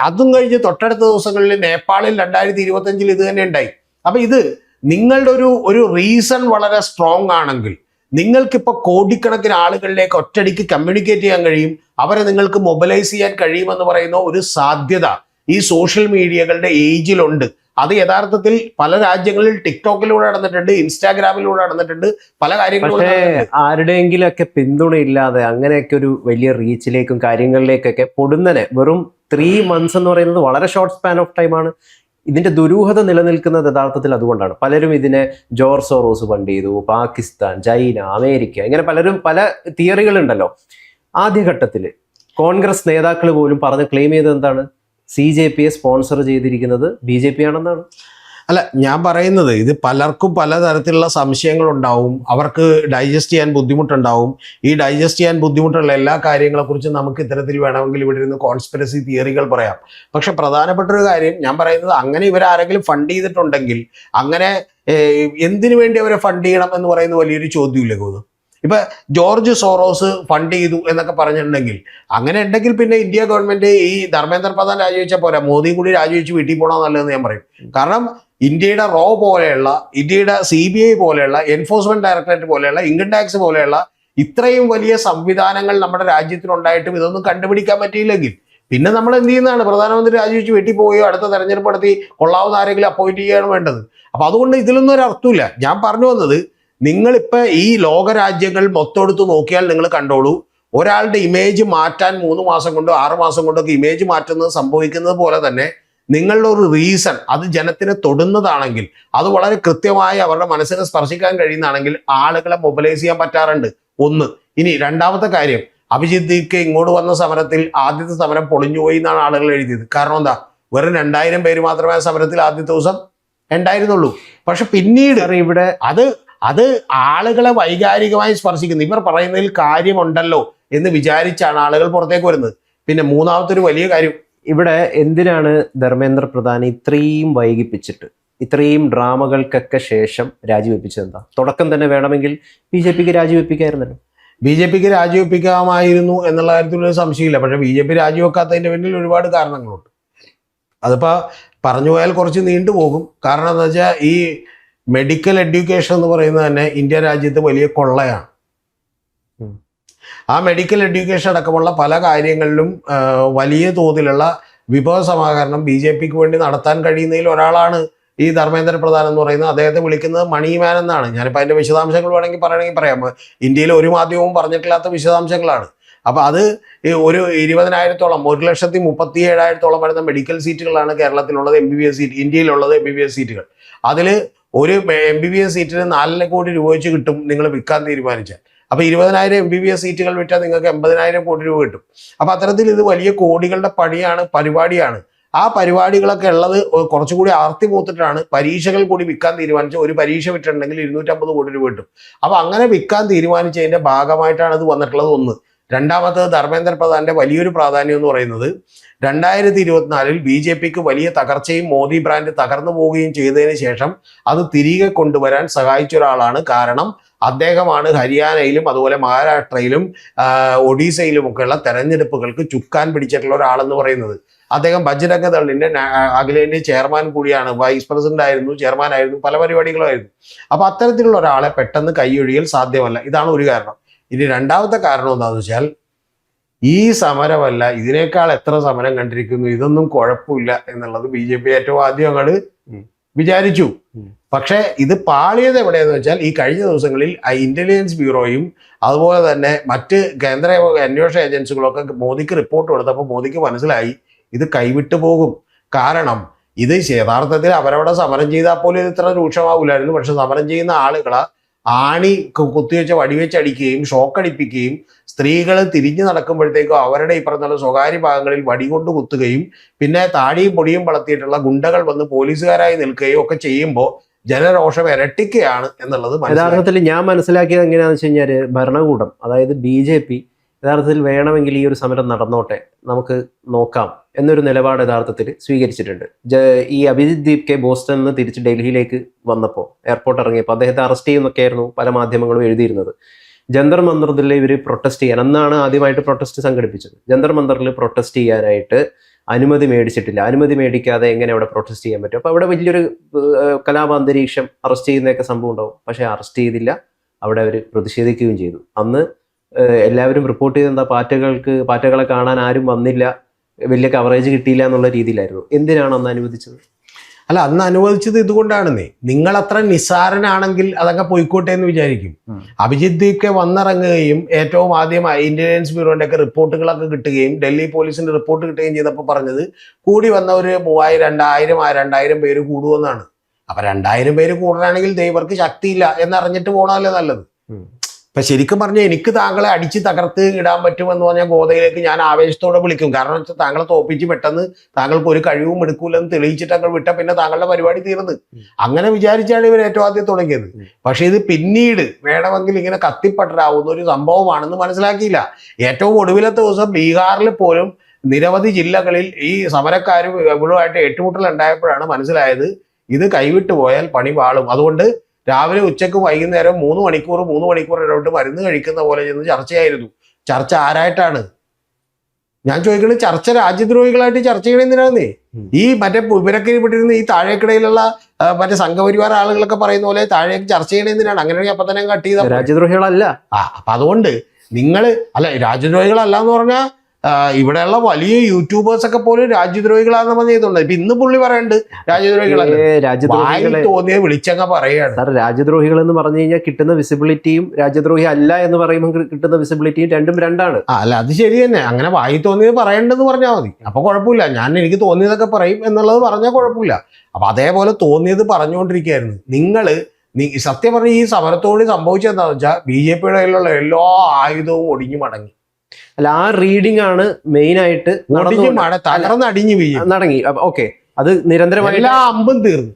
അതും കഴിഞ്ഞ് തൊട്ടടുത്ത ദിവസങ്ങളിൽ നേപ്പാളിൽ 2025 ഇത് തന്നെ ഉണ്ടായി. അപ്പൊ ഇത് നിങ്ങളുടെ ഒരു റീസൺ വളരെ സ്ട്രോങ് ആണെങ്കിൽ നിങ്ങൾക്കിപ്പോൾ കോടിക്കണക്കിന് ആളുകളിലേക്ക് ഒറ്റയടിക്ക് കമ്മ്യൂണിക്കേറ്റ് ചെയ്യാൻ കഴിയും, അവരെ നിങ്ങൾക്ക് മൊബിലൈസ് ചെയ്യാൻ കഴിയുമെന്ന് പറയുന്ന ഒരു സാധ്യത ഈ സോഷ്യൽ മീഡിയകളുടെ ഏജിലുണ്ട്. അത് യഥാർത്ഥത്തിൽ പല രാജ്യങ്ങളിൽ ടിക്ടോക്കിലൂടെ നടന്നിട്ടുണ്ട്, ഇൻസ്റ്റാഗ്രാമിലൂടെ നടന്നിട്ടുണ്ട്, പല കാര്യങ്ങളും. ആരുടെയെങ്കിലും ഒക്കെ പിന്തുണയില്ലാതെ അങ്ങനെയൊക്കെ ഒരു വലിയ റീച്ചിലേക്കും കാര്യങ്ങളിലേക്കൊക്കെ പൊടുന്നനെ വെറും 3 months എന്ന് പറയുന്നത് വളരെ ഷോർട്ട് സ്പാൻ ഓഫ് ടൈമാണ്. ഇതിന്റെ ദുരൂഹത നിലനിൽക്കുന്നത് യഥാർത്ഥത്തിൽ അതുകൊണ്ടാണ്. പലരും ഇതിനെ ജോർജ് സോറോസ് ഫണ്ട് ചെയ്തു, പാകിസ്ഥാൻ, ചൈന, അമേരിക്ക, ഇങ്ങനെ പലരും പല തിയറികളുണ്ടല്ലോ. ആദ്യഘട്ടത്തിൽ കോൺഗ്രസ് നേതാക്കൾ പോലും പറഞ്ഞ് ക്ലെയിം ചെയ്തത് എന്താണ്? CJPയെ സ്പോൺസർ ചെയ്തിരിക്കുന്നത് BJP ആണെന്നാണ്. അല്ല, ഞാൻ പറയുന്നത് ഇത് പലർക്കും പലതരത്തിലുള്ള സംശയങ്ങളുണ്ടാവും, അവർക്ക് ഡൈജസ്റ്റ് ചെയ്യാൻ ബുദ്ധിമുട്ടുണ്ടാവും. ഈ ഡൈജസ്റ്റ് ചെയ്യാൻ ബുദ്ധിമുട്ടുള്ള എല്ലാ കാര്യങ്ങളെക്കുറിച്ചും നമുക്ക് ഇത്തരത്തിൽ വേണമെങ്കിൽ ഇവിടെ ഇരുന്ന് കോൺസ്പിറസി തിയറികൾ പറയാം. പക്ഷെ പ്രധാനപ്പെട്ട ഒരു കാര്യം ഞാൻ പറയുന്നത്, അങ്ങനെ ഇവരാരെങ്കിലും ഫണ്ട് ചെയ്തിട്ടുണ്ടെങ്കിൽ അങ്ങനെ എന്തിനു വേണ്ടി അവരെ ഫണ്ട് ചെയ്യണം എന്ന് പറയുന്നത് വലിയൊരു ചോദ്യമില്ലേ ഗൗതം? ഇപ്പൊ ജോർജ് സോറോസ് ഫണ്ട് ചെയ്തു എന്നൊക്കെ പറഞ്ഞിട്ടുണ്ടെങ്കിൽ, അങ്ങനെ ഉണ്ടെങ്കിൽ പിന്നെ ഇന്ത്യ ഗവൺമെന്റ് ഈ ധർമ്മേന്ദ്ര പ്രധാൻ രാജിവെച്ചാൽ പോരാ, മോദിയും കൂടി രാജിവെച്ച് വീട്ടിൽ പോകണം നല്ലതെന്ന് ഞാൻ പറയും. കാരണം ഇന്ത്യയുടെ റോ പോലെയുള്ള, ഇന്ത്യയുടെ CBI പോലെയുള്ള, എൻഫോഴ്സ്മെന്റ് ഡയറക്ടറേറ്റ് പോലെയുള്ള, ഇൻകം ടാക്സ് പോലെയുള്ള ഇത്രയും വലിയ സംവിധാനങ്ങൾ നമ്മുടെ രാജ്യത്തിനുണ്ടായിട്ടും ഇതൊന്നും കണ്ടുപിടിക്കാൻ പറ്റിയില്ലെങ്കിൽ പിന്നെ നമ്മൾ എന്ത് ചെയ്യുന്നതാണ്? പ്രധാനമന്ത്രി രാജിവെച്ച് വീട്ടിൽ പോവുകയോ അടുത്ത തെരഞ്ഞെടുപ്പ് നടത്തി കൊള്ളാവുന്ന ആരെങ്കിലും അപ്പോയിന്റ് ചെയ്യുകയാണ് വേണ്ടത്. അപ്പൊ അതുകൊണ്ട് ഇതിലൊന്നും ഒരു അർത്ഥമില്ല. ഞാൻ പറഞ്ഞു വന്നത്, നിങ്ങളിപ്പോൾ ഈ ലോകരാജ്യങ്ങൾ മൊത്തം എടുത്ത് നോക്കിയാൽ നിങ്ങൾ കണ്ടോളൂ, ഒരാളുടെ ഇമേജ് മാറ്റാൻ 3 മാസം കൊണ്ടോ 6 മാസം കൊണ്ടൊക്കെ ഇമേജ് മാറ്റുന്നത് സംഭവിക്കുന്നത് പോലെ തന്നെ നിങ്ങളുടെ ഒരു റീസൺ അത് ജനത്തിനെ തൊടുന്നതാണെങ്കിൽ, അത് വളരെ കൃത്യമായി അവരുടെ മനസ്സിനെ സ്പർശിക്കാൻ കഴിയുന്നതാണെങ്കിൽ ആളുകളെ മൊബിലൈസ് ചെയ്യാൻ പറ്റാറുണ്ട്. ഒന്ന്. ഇനി രണ്ടാമത്തെ കാര്യം, അഭിജിത്ത് ദീപ്കെ ഇങ്ങോട്ട് വന്ന സമരത്തിൽ ആദ്യത്തെ സമരം പൊളിഞ്ഞുപോയി എന്നാണ് ആളുകൾ എഴുതിയത്. കാരണം എന്താ? വെറും 2000 പേര് മാത്രമേ ആ സമരത്തിൽ ആദ്യത്തെ ദിവസം ഉണ്ടായിരുന്നുള്ളൂ. പക്ഷെ പിന്നീട് ഇവിടെ അത് ആളുകളെ വൈകാരികമായി സ്പർശിക്കുന്നു. ഇവർ പറയുന്നതിൽ കാര്യമുണ്ടല്ലോ എന്ന് വിചാരിച്ചാണ് ആളുകൾ പുറത്തേക്ക് വരുന്നത്. പിന്നെ മൂന്നാമത്തെ ഒരു വലിയ കാര്യം, ഇവിടെ എന്തിനാണ് ധർമ്മേന്ദ്ര പ്രധാൻ ഇത്രയും വൈകിപ്പിച്ചിട്ട് ഇത്രയും ഡ്രാമകൾക്കൊക്കെ ശേഷം രാജിവെപ്പിച്ചത്? എന്താ? തുടക്കം തന്നെ വേണമെങ്കിൽ BJPക്ക് രാജിവെപ്പിക്കായിരുന്നല്ലോ. BJPക്ക് രാജിവെപ്പിക്കാമായിരുന്നു എന്നുള്ള കാര്യത്തിലൊരു സംശയമില്ല. പക്ഷെ BJP രാജിവെക്കാത്തതിൻ്റെ പിന്നിൽ ഒരുപാട് കാരണങ്ങളുണ്ട്. അതിപ്പോൾ പറഞ്ഞു പോയാൽ കുറച്ച് നീണ്ടുപോകും. കാരണം എന്താ വെച്ചാൽ, ഈ മെഡിക്കൽ എഡ്യൂക്കേഷൻ എന്ന് പറയുന്നത് തന്നെ ഇന്ത്യ രാജ്യത്ത് വലിയ കൊള്ളയാണ്. ആ മെഡിക്കൽ എഡ്യൂക്കേഷൻ അടക്കമുള്ള പല കാര്യങ്ങളിലും വലിയ തോതിലുള്ള വിഭവ സമാഹരണം BJPക്ക് വേണ്ടി നടത്താൻ കഴിയുന്നതിൽ ഒരാളാണ് ഈ ധർമ്മേന്ദ്ര പ്രധാൻ എന്ന് പറയുന്നത്. അദ്ദേഹത്തെ വിളിക്കുന്നത് മണിമാൻ എന്നാണ്. ഞാനിപ്പോൾ അതിൻ്റെ വിശദാംശങ്ങൾ വേണമെങ്കിൽ പറയാം. ഇന്ത്യയിൽ ഒരു മാധ്യമവും പറഞ്ഞിട്ടില്ലാത്ത വിശദാംശങ്ങളാണ്. അപ്പോൾ അത് ഒരു 20,000-ഓളം 1,37,000-ഓളം വരുന്ന മെഡിക്കൽ സീറ്റുകളാണ് കേരളത്തിലുള്ളത്, MBBS സീറ്റ്, ഇന്ത്യയിലുള്ളത് MBBS സീറ്റുകൾ. അതിൽ ഒരു MBBS സീറ്റിന് 4 കോടി രൂപ വെച്ച് കിട്ടും നിങ്ങൾ വിൽക്കാൻ തീരുമാനിച്ചാൽ. അപ്പോൾ 20,000 MBBS സീറ്റുകൾ വിറ്റാൽ നിങ്ങൾക്ക് 80,000 കോടി രൂപ കിട്ടും. അപ്പോൾ അത്തരത്തിൽ ഇത് വലിയ കോടികളുടെ പരിപാടിയാണ്. ആ പരിപാടികളൊക്കെ ഉള്ളത് കുറച്ചുകൂടി ആർത്തി മൂത്തിട്ടാണ് പരീക്ഷകൾ കൂടി വിൽക്കാൻ തീരുമാനിച്ച. ഒരു പരീക്ഷ വിറ്റിട്ടുണ്ടെങ്കിൽ 250 കോടി രൂപ കിട്ടും. അപ്പോൾ അങ്ങനെ വിൽക്കാൻ തീരുമാനിച്ചതിൻ്റെ ഭാഗമായിട്ടാണ് ഇത് വന്നിട്ടുള്ളത്. ഒന്ന്. രണ്ടാമത്തത്, ധർമ്മേന്ദ്ര പ്രധാന്റെ വലിയൊരു പ്രാധാന്യം എന്ന് പറയുന്നത് 2024 BJPക്ക് വലിയ തകർച്ചയും മോദി ബ്രാൻഡ് തകർന്നു പോവുകയും ചെയ്തതിന് ശേഷം അത് തിരികെ കൊണ്ടുവരാൻ സഹായിച്ച ഒരാളാണ്. കാരണം അദ്ദേഹമാണ് ഹരിയാനയിലും അതുപോലെ മഹാരാഷ്ട്രയിലും ഒഡീസയിലും ഒക്കെയുള്ള തെരഞ്ഞെടുപ്പുകൾക്ക് ചുക്കാൻ പിടിച്ചിട്ടുള്ള ഒരാളെന്ന് പറയുന്നത്. അദ്ദേഹം ബജ്രംഗ് ദളിന്റെ അഖിലേന്ത്യാ ചെയർമാൻ കൂടിയാണ്, വൈസ് പ്രസിഡന്റ് ആയിരുന്നു, ചെയർമാൻ ആയിരുന്നു, പല പരിപാടികളുമായിരുന്നു. അപ്പോൾ അത്തരത്തിലുള്ള ഒരാളെ പെട്ടെന്ന് കൈയൊഴിയൽ സാധ്യമല്ല. ഇതാണ് ഒരു കാരണം. ഇനി രണ്ടാമത്തെ കാരണം എന്താണെന്ന് വെച്ചാൽ, ഈ സമരമല്ല, ഇതിനേക്കാൾ എത്ര സമരം കണ്ടിരിക്കുന്നു, ഇതൊന്നും കുഴപ്പമില്ല എന്നുള്ളത് BJP ഏറ്റവും ആദ്യം അങ്ങോട്ട് വിചാരിച്ചു. പക്ഷേ ഇത് പാളിയത് എവിടെയെന്ന് വെച്ചാൽ, ഈ കഴിഞ്ഞ ദിവസങ്ങളിൽ ഇന്റലിജൻസ് ബ്യൂറോയും അതുപോലെ തന്നെ മറ്റ് കേന്ദ്ര അന്വേഷണ ഏജൻസികളൊക്കെ മോദിക്ക് റിപ്പോർട്ട് കൊടുത്തപ്പോൾ മോദിക്ക് മനസ്സിലായി ഇത് കൈവിട്ടു പോകും. കാരണം ഇത് യഥാർത്ഥത്തിൽ അവരവിടെ സമരം ചെയ്താൽ പോലും ഇത് ഇത്ര രൂക്ഷമാവില്ലായിരുന്നു. പക്ഷെ സമരം ചെയ്യുന്ന ആളുകളെ കുത്തിവെച്ച വടിവെച്ച് അടിക്കുകയും ഷോക്ക് അടിപ്പിക്കുകയും സ്ത്രീകൾ തിരിഞ്ഞു നടക്കുമ്പോഴത്തേക്കും അവരുടെ ഈ പറഞ്ഞ സ്വകാര്യ ഭാഗങ്ങളിൽ വടികൊണ്ട് കുത്തുകയും പിന്നെ താടിയും പൊടിയും വളർത്തിയിട്ടുള്ള ഗുണ്ടകൾ വന്ന് പോലീസുകാരായി നിൽക്കുകയും ഒക്കെ ചെയ്യുമ്പോൾ ജനരോഷം ഇരട്ടിക്കുകയാണ് എന്നുള്ളത് യഥാർത്ഥത്തിൽ ഞാൻ മനസ്സിലാക്കിയത് എങ്ങനെയാണെന്ന് വെച്ച് കഴിഞ്ഞാൽ ഭരണകൂടം, അതായത് BJP യഥാർത്ഥത്തിൽ വേണമെങ്കിൽ ഈ ഒരു സമരം നടന്നോട്ടെ, നമുക്ക് നോക്കാം എന്നൊരു നിലപാട് യഥാർത്ഥത്തിൽ സ്വീകരിച്ചിട്ടുണ്ട്. ഈ അഭിജിത് ദീപ് ബോസ്റ്റണിൽ നിന്ന് തിരിച്ച് ഡൽഹിയിലേക്ക് വന്നപ്പോൾ, എയർപോർട്ട് ഇറങ്ങിയപ്പോൾ അദ്ദേഹത്തെ അറസ്റ്റ് ചെയ്യുന്നൊക്കെയായിരുന്നു പല മാധ്യമങ്ങളും എഴുതിയിരുന്നത്. ജന്തർ മന്ദറിൽ ഇവർ പ്രൊട്ടസ്റ്റ് ചെയ്യാൻ, അന്നാണ് ആദ്യമായിട്ട് പ്രൊട്ടസ്റ്റ് സംഘടിപ്പിച്ചത്. ജന്തർ മന്ദറിൽ പ്രൊട്ടസ്റ്റ് ചെയ്യാനായിട്ട് അനുമതി മേടിച്ചിട്ടില്ല. അനുമതി മേടിക്കാതെ എങ്ങനെ അവിടെ പ്രൊട്ടസ്റ്റ് ചെയ്യാൻ പറ്റും? അപ്പോൾ അവിടെ വലിയൊരു കലാപാന്തരീക്ഷം, അറസ്റ്റ് ചെയ്യുന്നതൊക്കെ സംഭവം ഉണ്ടാവും. പക്ഷേ അറസ്റ്റ് ചെയ്തില്ല, അവിടെ അവർ പ്രതിഷേധിക്കുകയും ചെയ്തു. അന്ന് എല്ലാവരും റിപ്പോർട്ട് ചെയ്തെന്താ, പാറ്റകളെ കാണാൻ ആരും വന്നില്ല, വലിയ കവറേജ് കിട്ടിയില്ല എന്നുള്ള രീതിയിലായിരുന്നു. എന്തിനാണ് അന്ന് അനുവദിച്ചത്? അല്ല, അന്ന് അനുവദിച്ചത് ഇതുകൊണ്ടാണെന്നേ. നിങ്ങൾ അത്ര നിസ്സാരനാണെങ്കിൽ അതങ്ങ് പോയിക്കോട്ടെ എന്ന് വിചാരിക്കും. അഭിജിത് ദീപ് വന്നിറങ്ങുകയും ഏറ്റവും ആദ്യം ഇന്റലിജൻസ് ബ്യൂറോന്റെ ഒക്കെ റിപ്പോർട്ടുകളൊക്കെ കിട്ടുകയും ഡൽഹി പോലീസിന്റെ റിപ്പോർട്ട് കിട്ടുകയും ചെയ്തപ്പോൾ പറഞ്ഞത് കൂടി വന്ന ഒരു 2000 പേര് കൂടുമെന്നാണ്. അപ്പൊ 2000 പേര് കൂടുതലാണെങ്കിൽ ദൈവർക്ക് ശക്തിയില്ല എന്നറിഞ്ഞിട്ട് പോകണമല്ലേ നല്ലത്. ഇപ്പൊ ശരിക്കും പറഞ്ഞാൽ എനിക്ക് താങ്കളെ അടിച്ച് തകർത്ത് ഇടാൻ പറ്റുമെന്ന് പറഞ്ഞാൽ ഗോതയിലേക്ക് ഞാൻ ആവേശത്തോടെ വിളിക്കും. കാരണം വെച്ചാൽ താങ്കളെ തോപ്പിച്ച് പെട്ടെന്ന് താങ്കൾക്ക് ഒരു കഴിവും എടുക്കൂലെന്ന് തെളിയിച്ചിട്ട് അങ്ങ് വിട്ട പിന്നെ താങ്കളുടെ പരിപാടി തീർന്ന്. അങ്ങനെ വിചാരിച്ചാണ് ഇവർ ഏറ്റവും ആദ്യം തുടങ്ങിയത്. പക്ഷെ ഇത് പിന്നീട് വേണമെങ്കിൽ ഇങ്ങനെ കത്തിപ്പട്ടരാവുന്ന ഒരു സംഭവമാണെന്ന് മനസ്സിലാക്കിയില്ല. ഏറ്റവും ഒടുവിലത്തെ ദിവസം ബീഹാറിൽ പോലും നിരവധി ജില്ലകളിൽ ഈ സമരക്കാരും ഇവളുമായിട്ട് ഏറ്റുമുട്ടൽ ഉണ്ടായപ്പോഴാണ് മനസ്സിലായത് ഇത് കൈവിട്ടു പോയാൽ പണി പാളും. അതുകൊണ്ട് രാവിലെ ഉച്ചക്ക് വൈകുന്നേരം 3 മണിക്കൂർ ഇടവിട്ട് മരുന്ന് കഴിക്കുന്ന പോലെ ചെന്ന് ചർച്ചയായിരുന്നു. ചർച്ച ആരായിട്ടാണ്? ഞാൻ ചോദിക്കുന്നത്, ചർച്ച രാജ്യദ്രോഹികളായിട്ട് ചർച്ച ചെയ്യണമെന്തിനാന്നേ? ഈ മറ്റേ ഇവരൊക്കെ പെട്ടിരുന്ന ഈ താഴേക്കിടയിലുള്ള മറ്റേ സംഘപരിവാര ആളുകളൊക്കെ പറയുന്ന പോലെ താഴേക്ക് ചർച്ച ചെയ്യണമെന്തിനാണ്? അങ്ങനെയാണെങ്കിൽ അപ്പൊ തന്നെ കട്ട് ചെയ്ത രാജ്യദ്രോഹികളല്ല. അപ്പൊ അതുകൊണ്ട് നിങ്ങൾ അല്ല, രാജ്യദ്രോഹികളല്ല എന്ന് പറഞ്ഞാൽ ഇവിടെയുള്ള വലിയ യൂട്യൂബേഴ്സ് ഒക്കെ പോലും രാജ്യദ്രോഹികളാണെന്ന് പറഞ്ഞിട്ടുണ്ട്. ഇപ്പൊ ഇന്ന് പുള്ളി പറയുന്നുണ്ട് രാജ്യദ്രോഹികളെ തോന്നിയ വിളിച്ചങ്ങ പറയുകയാണ്. സാർ, രാജ്യദ്രോഹികൾ എന്ന് പറഞ്ഞു കഴിഞ്ഞാൽ കിട്ടുന്ന വിസിബിലിറ്റിയും രാജ്യദ്രോഹി അല്ല എന്ന് പറയുമ്പോൾ കിട്ടുന്ന വിസിബിലിറ്റിയും രണ്ടാണ്. അല്ല, അത് ശരി തന്നെ. അങ്ങനെ വായി തോന്നിയത് പറയേണ്ടതെന്ന് പറഞ്ഞാൽ മതി. അപ്പൊ കുഴപ്പമില്ല. എനിക്ക് തോന്നിയതൊക്കെ പറയും എന്നുള്ളത് പറഞ്ഞാൽ കുഴപ്പമില്ല. അപ്പൊ അതേപോലെ തോന്നിയത് പറഞ്ഞുകൊണ്ടിരിക്കുകയായിരുന്നു. സത്യം പറഞ്ഞ ഈ സമരത്തോട് സംഭവിച്ചതെന്താണെന്ന് വെച്ചാൽ BJPയുടെ കയ്യിലുള്ള എല്ലാ ആയുധവും ഒടിഞ്ഞു മടങ്ങി. അല്ല, ആ റീഡിംഗ് ആണ് മെയിൻ ആയിട്ട് നടങ്ങി. ഓക്കെ, അത് നിരന്തരമായി എല്ലാ അമ്പും തീർന്നു.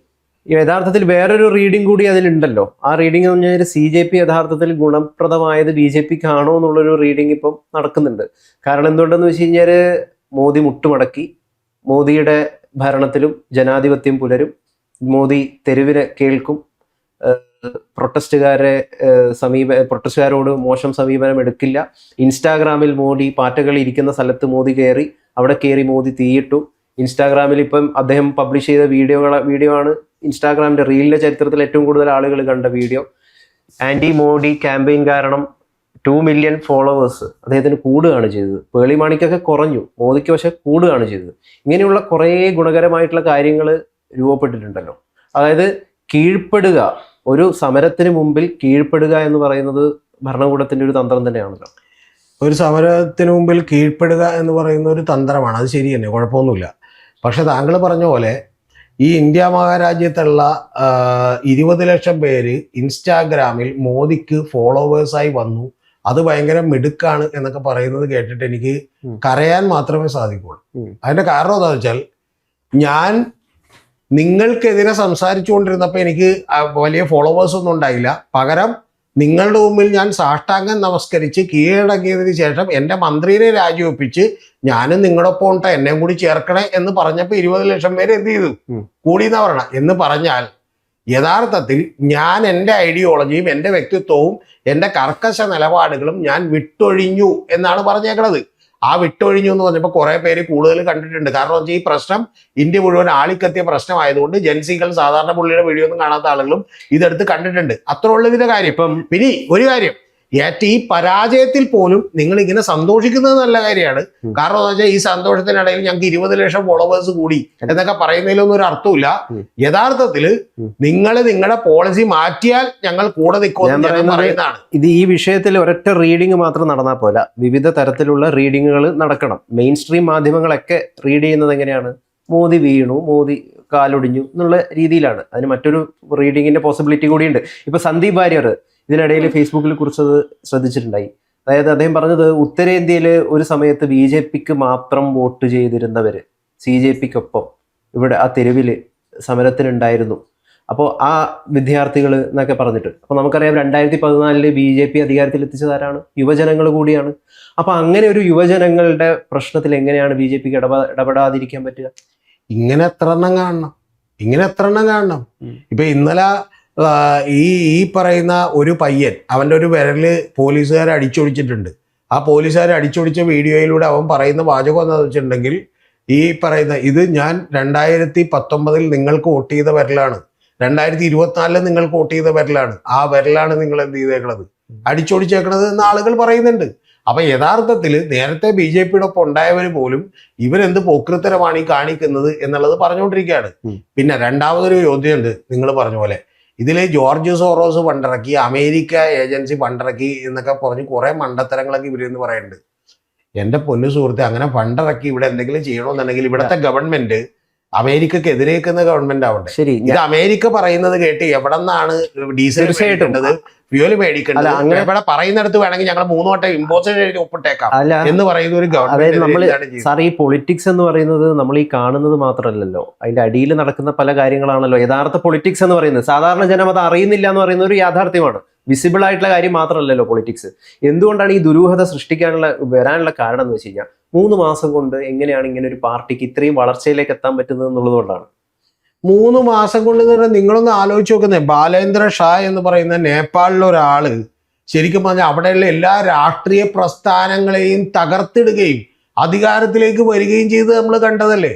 യഥാർത്ഥത്തിൽ വേറൊരു റീഡിംഗ് കൂടി അതിലുണ്ടല്ലോ. ആ റീഡിംഗ് എന്ന് പറഞ്ഞാൽ CJP യഥാർത്ഥത്തിൽ ഗുണപ്രദമായത് BJPക്ക് ആണോ എന്നുള്ളൊരു റീഡിംഗ് ഇപ്പം നടക്കുന്നുണ്ട്. കാരണം എന്തുകൊണ്ടെന്ന് വെച്ച് കഴിഞ്ഞാൽ മോദി മുട്ടുമടക്കി, മോദിയുടെ ഭരണത്തിലും ജനാധിപത്യം പുലരും, മോദി തെരുവിനെ കേൾക്കും, പ്രൊട്ടസ്റ്റുകാരോട് മോശം സമീപനം എടുക്കില്ല. ഇൻസ്റ്റാഗ്രാമിൽ മോദി പാറ്റകൾ ഇരിക്കുന്ന സ്ഥലത്ത് മോദി കയറി, അവിടെ കയറി മോദി തീയിട്ടു. ഇൻസ്റ്റാഗ്രാമിൽ ഇപ്പം അദ്ദേഹം പബ്ലിഷ് ചെയ്ത വീഡിയോ ആണ് ഇൻസ്റ്റാഗ്രാമിന്റെ റീലിന്റെ ചരിത്രത്തിൽ ഏറ്റവും കൂടുതൽ ആളുകൾ കണ്ട വീഡിയോ. ആന്റി മോഡി ക്യാമ്പയിൻ കാരണം 2 മില്യൺ ഫോളോവേഴ്സ് അദ്ദേഹത്തിന് കൂടുകയാണ് ചെയ്തത്. പേളി മാണിക്കൊക്കെ കുറഞ്ഞു, മോദിക്ക് പക്ഷെ കൂടുകയാണ് ചെയ്തത്. ഇങ്ങനെയുള്ള കുറേ ഗുണകരമായിട്ടുള്ള കാര്യങ്ങൾ രൂപപ്പെട്ടിട്ടുണ്ടല്ലോ. അതായത് കീഴ്പ്പെടുക, ഒരു സമരത്തിന് മുമ്പിൽ കീഴ്പ്പെടുക എന്ന് പറയുന്നത് ഭരണകൂടത്തിന്റെ ഒരു തന്ത്രം തന്നെയാണല്ലോ. ഒരു സമരത്തിന് മുമ്പിൽ കീഴ്പ്പെടുക എന്ന് പറയുന്ന ഒരു തന്ത്രമാണ്. അത് ശരി തന്നെ, കുഴപ്പമൊന്നുമില്ല. പക്ഷെ താങ്കൾ പറഞ്ഞ പോലെ ഈ ഇന്ത്യ മഹാരാജ്യത്തുള്ള 20 ലക്ഷം പേര് ഇൻസ്റ്റാഗ്രാമിൽ മോദിക്ക് ഫോളോവേഴ്സായി വന്നു, അത് ഭയങ്കര മിടുക്കാണ് എന്നൊക്കെ പറയുന്നത് കേട്ടിട്ട് എനിക്ക് കരയാൻ മാത്രമേ സാധിക്കുള്ളൂ. അതിന്റെ കാരണം എന്താണെന്ന് വെച്ചാൽ, ഞാൻ നിങ്ങൾക്കെതിരെ സംസാരിച്ചുകൊണ്ടിരുന്നപ്പോൾ എനിക്ക് വലിയ ഫോളോവേഴ്സ് ഒന്നും ഉണ്ടായില്ല. പകരം നിങ്ങളുടെ മുമ്പിൽ ഞാൻ സാഷ്ടാംഗം നമസ്കരിച്ച് കീഴടങ്ങിയതിന് ശേഷം എൻ്റെ മന്ത്രിയെ രാജിവെപ്പിച്ച് ഞാനും നിങ്ങളൊപ്പം ഉണ്ട്, എന്നെയും കൂടി ചേർക്കണേ എന്ന് പറഞ്ഞപ്പോൾ 20 ലക്ഷം പേര് എന്ത് ചെയ്തു? കൂടിയെന്നാ പറയണം. എന്ന് പറഞ്ഞാൽ യഥാർത്ഥത്തിൽ ഞാൻ എൻ്റെ ഐഡിയോളജിയും എൻ്റെ വ്യക്തിത്വവും എൻ്റെ കർക്കശ നിലപാടുകളും ഞാൻ വിട്ടൊഴിഞ്ഞു എന്നാണ് പറഞ്ഞേക്കണത്. ആ വിട്ടൊഴിഞ്ഞു എന്ന് പറഞ്ഞപ്പോൾ കുറെ പേര് കൂടുതൽ കണ്ടിട്ടുണ്ട്. കാരണം ഈ പ്രശ്നം ഇന്ത്യ മുഴുവൻ ആളിക്കത്തിയ പ്രശ്നമായതുകൊണ്ട് ജൻസികൾ, സാധാരണ പുള്ളിയുടെ വീഡിയോ ഒന്നും കാണാത്ത ആളുകളും ഇതെടുത്ത് കണ്ടിട്ടുണ്ട്. അത്ര ഉള്ള ഇതിന്റെ കാര്യം. ഇപ്പം പിന്നെ ഒരു കാര്യം, ഈ പരാജയത്തിൽ പോലും നിങ്ങൾ ഇങ്ങനെ സന്തോഷിക്കുന്നത് നല്ല കാര്യമാണ്. കാരണം എന്താ വെച്ചാൽ ഈ സന്തോഷത്തിനിടയിൽ ഞങ്ങൾക്ക് 20 ലക്ഷം ഫോളോവേഴ്സ് കൂടി എന്നൊക്കെ പറയുന്നതിലൊന്നും ഒരു അർത്ഥമില്ല. യഥാർത്ഥത്തിൽ നിങ്ങൾ നിങ്ങളുടെ പോളിസി മാറ്റിയാൽ ഞങ്ങൾ കൂടെ നിൽക്കുമെന്ന് പറയുന്നതാണ്. ഇത് ഈ വിഷയത്തിൽ ഒരൊറ്റ റീഡിംഗ് മാത്രം നടന്നാൽ പോരാ, വിവിധ തരത്തിലുള്ള റീഡിങ്ങുകൾ നടക്കണം. മെയിൻ സ്ട്രീം മാധ്യമങ്ങളൊക്കെ റീഡ് ചെയ്യുന്നത് എങ്ങനെയാണ്? മോദി വീണു, മോദി കാലൊടിഞ്ഞു എന്നുള്ള രീതിയിലാണ്. അതിന് മറ്റൊരു റീഡിങ്ങിന്റെ പോസിബിലിറ്റി കൂടിയുണ്ട്. ഇപ്പൊ സന്ദീപ് വാര്യർ ഇതിനിടയിൽ ഫേസ്ബുക്കിൽ കുറിച്ചത് ശ്രദ്ധിച്ചിട്ടുണ്ടായി. അതായത് അദ്ദേഹം പറഞ്ഞത് ഉത്തരേന്ത്യയിൽ ഒരു സമയത്ത് BJPക്ക് മാത്രം വോട്ട് ചെയ്തിരുന്നവർ CJPക്കൊപ്പം ഇവിടെ ആ തെരുവിൽ സമരത്തിനുണ്ടായിരുന്നു. അപ്പോൾ ആ വിദ്യാർത്ഥികൾ എന്നൊക്കെ പറഞ്ഞിട്ട്, അപ്പോൾ നമുക്കറിയാം 2014 BJP അധികാരത്തിൽ എത്തിച്ചതാരാണ്? യുവജനങ്ങൾ കൂടിയാണ്. അപ്പോൾ അങ്ങനെ ഒരു യുവജനങ്ങളുടെ പ്രശ്നത്തിൽ എങ്ങനെയാണ് BJPക്ക് ഇടപെടാതിരിക്കാൻ പറ്റുക? ഇങ്ങനെ എത്ര എണ്ണം കാണണം. ഇപ്പൊ ഇന്നലെ ഈ പറയുന്ന ഒരു പയ്യൻ, അവൻ്റെ ഒരു വിരല് പോലീസുകാർ അടിച്ചൊടിച്ചിട്ടുണ്ട്. ആ പോലീസുകാർ അടിച്ചൊടിച്ച വീഡിയോയിലൂടെ അവൻ പറയുന്ന വാചകം എന്താണെന്ന് വെച്ചിട്ടുണ്ടെങ്കിൽ, ഈ പറയുന്ന ഇത് ഞാൻ 2019 നിങ്ങൾക്ക് വോട്ട് ചെയ്ത വിരലാണ്, 2024 നിങ്ങൾക്ക് വോട്ട് ചെയ്ത വിരലാണ്, ആ വിരലാണ് നിങ്ങൾ എന്ത് ചെയ്തേക്കണത്, അടിച്ചൊടിച്ചേക്കണത് എന്ന് ആളുകൾ പറയുന്നുണ്ട്. അപ്പൊ യഥാർത്ഥത്തിൽ നേരത്തെ BJPയുടെ ഒപ്പം ഉണ്ടായവർ പോലും ഇവരെന്ത് പോക്രിത്തരമാണ് ഈ കാണിക്കുന്നത് എന്നുള്ളത് പറഞ്ഞുകൊണ്ടിരിക്കുകയാണ്. പിന്നെ രണ്ടാമതൊരു ചോദ്യമുണ്ട്, നിങ്ങൾ പറഞ്ഞ പോലെ ഇതിൽ ജോർജ് സോറോസ് ഫണ്ടിറക്കി, അമേരിക്ക ഏജൻസി ഫണ്ടിറക്കി എന്നൊക്കെ പറഞ്ഞ് കുറെ മണ്ടത്തരങ്ങളൊക്കെ ഇവരെന്ന് പറയുന്നുണ്ട്. എൻ്റെ പൊന്നു സുഹൃത്തെ, അങ്ങനെ ഫണ്ടിറക്കി ഇവിടെ എന്തെങ്കിലും ചെയ്യണമെന്നുണ്ടെങ്കിൽ ഇവിടുത്തെ ഗവൺമെന്റ് അമേരിക്കക്ക് എതിരേക്കുന്ന ഗവൺമെന്റ് ആവട്ടെ. ശരി, ഇത് അമേരിക്ക പറയുന്നത് കേട്ട് എവിടെ നിന്നാണ് ഡീസൽ മേടിക്കേണ്ടത്, ഫ്യൂല് മേടിക്കേണ്ടത്, അങ്ങനെ ഇവിടെ പറയുന്നിടത്ത് വേണമെങ്കിൽ ഞങ്ങൾ 3 വട്ടം ഇമ്പോസിഷൻ എഴുതി ഒപ്പിട്ടേക്കാം എന്ന് പറയുന്ന ഒരു ഗവൺമെന്റ്. സാർ, ഈ പൊളിറ്റിക്സ് എന്ന് പറയുന്നത് നമ്മൾ ഈ കാണുന്നത് മാത്രമല്ലല്ലോ, അതിന്റെ അടിയിൽ നടക്കുന്ന പല കാര്യങ്ങളാണല്ലോ യഥാർത്ഥ പൊളിറ്റിക്സ് എന്ന് പറയുന്നത്. സാധാരണ ജനം അത് അറിയുന്നില്ല എന്ന് പറയുന്ന ഒരു യാഥാർത്ഥ്യമാണ്. വിസിബിൾ ആയിട്ടുള്ള കാര്യം മാത്രമല്ലല്ലോ പൊളിറ്റിക്സ്. എന്തുകൊണ്ടാണ് ഈ ദുരൂഹത വരാനുള്ള കാരണം എന്ന് വെച്ച് കഴിഞ്ഞാൽ 3 മാസം കൊണ്ട് എങ്ങനെയാണ് ഇങ്ങനെ ഒരു പാർട്ടിക്ക് ഇത്രയും വളർച്ചയിലേക്ക് എത്താൻ പറ്റുന്നത് എന്നുള്ളതുകൊണ്ടാണ്. 3 മാസം കൊണ്ട് തന്നെ നിങ്ങളൊന്ന് ആലോചിച്ച് നോക്കുന്നത്, ബാലേന്ദ്ര ഷാ എന്ന് പറയുന്ന നേപ്പാളിലെ ഒരാള് ശരിക്കും പറഞ്ഞാൽ അവിടെയുള്ള എല്ലാ രാഷ്ട്രീയ പ്രസ്ഥാനങ്ങളെയും തകർത്തിടുകയും അധികാരത്തിലേക്ക് വരികയും ചെയ്ത് നമ്മൾ കണ്ടതല്ലേ.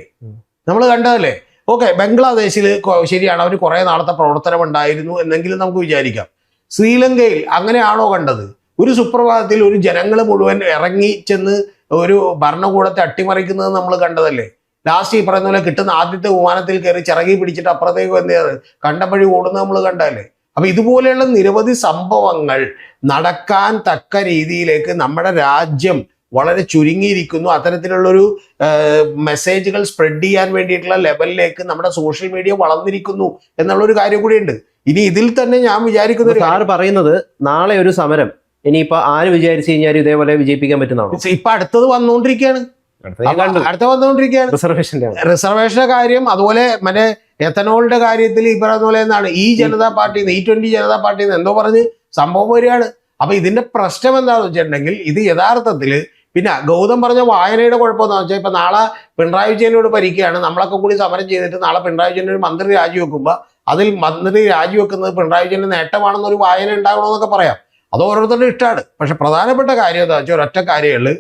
ഓക്കെ, ബംഗ്ലാദേശിൽ ശരിയാണ്, അവർ കുറെ നാളത്തെ പ്രവർത്തനം ഉണ്ടായിരുന്നു എന്നെങ്കിലും നമുക്ക് വിചാരിക്കാം. ശ്രീലങ്കയിൽ അങ്ങനെയാണോ കണ്ടത്? ഒരു സുപ്രഭാതത്തിൽ ഒരു ജനങ്ങൾ മുഴുവൻ ഇറങ്ങി ചെന്ന് ഒരു ഭരണകൂടത്തെ അട്ടിമറിക്കുന്നത് നമ്മൾ കണ്ടതല്ലേ. ലാസ്റ്റ് ഈ പറയുന്ന പോലെ കിട്ടുന്ന ആദ്യത്തെ വിമാനത്തിൽ കയറി ചിറകി പിടിച്ചിട്ട് അപ്പുറത്തേക്ക് എന്ത് കണ്ടപ്പഴി ഓടുന്നത് നമ്മൾ കണ്ടതല്ലേ. അപ്പൊ ഇതുപോലെയുള്ള നിരവധി സംഭവങ്ങൾ നടക്കാൻ തക്ക രീതിയിലേക്ക് നമ്മുടെ രാജ്യം വളരെ ചുരുങ്ങിയിരിക്കുന്നു. അത്തരത്തിലുള്ളൊരു മെസ്സേജുകൾ സ്പ്രെഡ് ചെയ്യാൻ വേണ്ടിയിട്ടുള്ള ലെവലിലേക്ക് നമ്മുടെ സോഷ്യൽ മീഡിയ വളർന്നിരിക്കുന്നു എന്നുള്ളൊരു കാര്യം കൂടിയുണ്ട്. ഇനി ഇതിൽ തന്നെ ഞാൻ വിചാരിക്കുന്ന സാർ പറയുന്നത് നാളെ ഒരു സമരം ഇനിയിപ്പോ ആര് വിചാരിച്ചു കഴിഞ്ഞാൽ ഇതേപോലെ വിജയിപ്പിക്കാൻ പറ്റുന്നതാണ്. ഇപ്പൊ അടുത്തത് വന്നുകൊണ്ടിരിക്കുകയാണ്. റിസർവേഷന്റെ കാര്യം, അതുപോലെ മറ്റേ എത്തനോളിന്റെ കാര്യത്തിൽ ഈ പറയുന്ന പോലെ എന്താണ് ഈ Janata party E20 Janata party എന്തോ പറഞ്ഞ് സംഭവം വരികയാണ്. അപ്പൊ ഇതിന്റെ പ്രശ്നം എന്താണെന്ന് വെച്ചിട്ടുണ്ടെങ്കിൽ, ഇത് യഥാർത്ഥത്തിൽ പിന്നെ ഗൗതം പറഞ്ഞ വായനയുടെ കുഴപ്പമെന്ന് വെച്ചാൽ, ഇപ്പൊ നാളെ പിണറായി വിജയനോട് ഭരിക്കുകയാണ്, നമ്മളൊക്കെ കൂടി സമരം ചെയ്തിട്ട് നാളെ പിണറായി വിജയൻ ഒരു മന്ത്രി രാജിവെക്കുമ്പോൾ അതിൽ മന്ത്രി രാജിവെക്കുന്നത് പിണറായി വിജയന്റെ നേട്ടമാണെന്നൊരു വായന ഉണ്ടാകണമെന്നൊക്കെ പറയാം. അത് ഓരോരുത്തരുടെ ഇഷ്ടമാണ്. പക്ഷെ പ്രധാനപ്പെട്ട കാര്യം എന്താ വെച്ചാൽ ഒരൊറ്റ കാര്യമുള്ളൂ,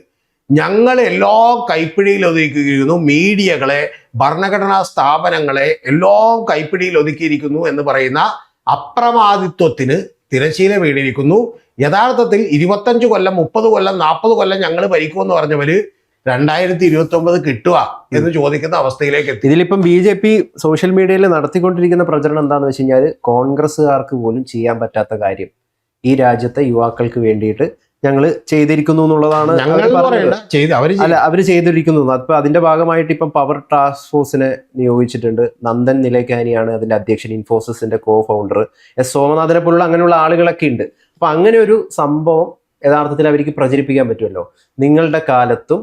ഞങ്ങൾ എല്ലാം കൈപ്പിടിയിൽ ഒതുക്കിയിരിക്കുന്നു, മീഡിയകളെ, ഭരണഘടനാ സ്ഥാപനങ്ങളെ എല്ലാം കൈപ്പിടിയിൽ ഒതുക്കിയിരിക്കുന്നു എന്ന് പറയുന്ന അപ്രമാദിത്വത്തിന് തിരശ്ശീല വീണിരിക്കുന്നു. യഥാർത്ഥത്തിൽ 25 കൊല്ലം 30 കൊല്ലം 40 കൊല്ലം ഞങ്ങൾ ഭരിക്കുമെന്ന് പറഞ്ഞവര് 2029 കിട്ടുക എന്ന് ചോദിക്കുന്ന അവസ്ഥയിലേക്ക് എത്തി. ഇതിലിപ്പം BJP സോഷ്യൽ മീഡിയയിൽ നടത്തിക്കൊണ്ടിരിക്കുന്ന പ്രചരണം എന്താണെന്ന് വെച്ച് കഴിഞ്ഞാൽ, കോൺഗ്രസ്സുകാർക്ക് പോലും ചെയ്യാൻ പറ്റാത്ത കാര്യം ഈ രാജ്യത്തെ യുവാക്കൾക്ക് വേണ്ടിയിട്ട് ഞങ്ങൾ ചെയ്തിരിക്കുന്നു എന്നുള്ളതാണ്. അവര് ചെയ്തിരിക്കുന്നു. അപ്പൊ അതിന്റെ ഭാഗമായിട്ട് ഇപ്പം പവർ ടാസ്ക് ഫോഴ്സിനെ നിയോഗിച്ചിട്ടുണ്ട്. നന്ദൻ നിലേക്കാനിയാണ് അതിന്റെ അധ്യക്ഷൻ, ഇൻഫോസിസിന്റെ co-founder. സോമനാഥനെ പോലുള്ള അങ്ങനെയുള്ള ആളുകളൊക്കെ ഉണ്ട്. അപ്പൊ അങ്ങനെ ഒരു സംഭവം യഥാർത്ഥത്തിൽ അവർക്ക് പ്രചരിപ്പിക്കാൻ പറ്റുമല്ലോ. നിങ്ങളുടെ കാലത്തും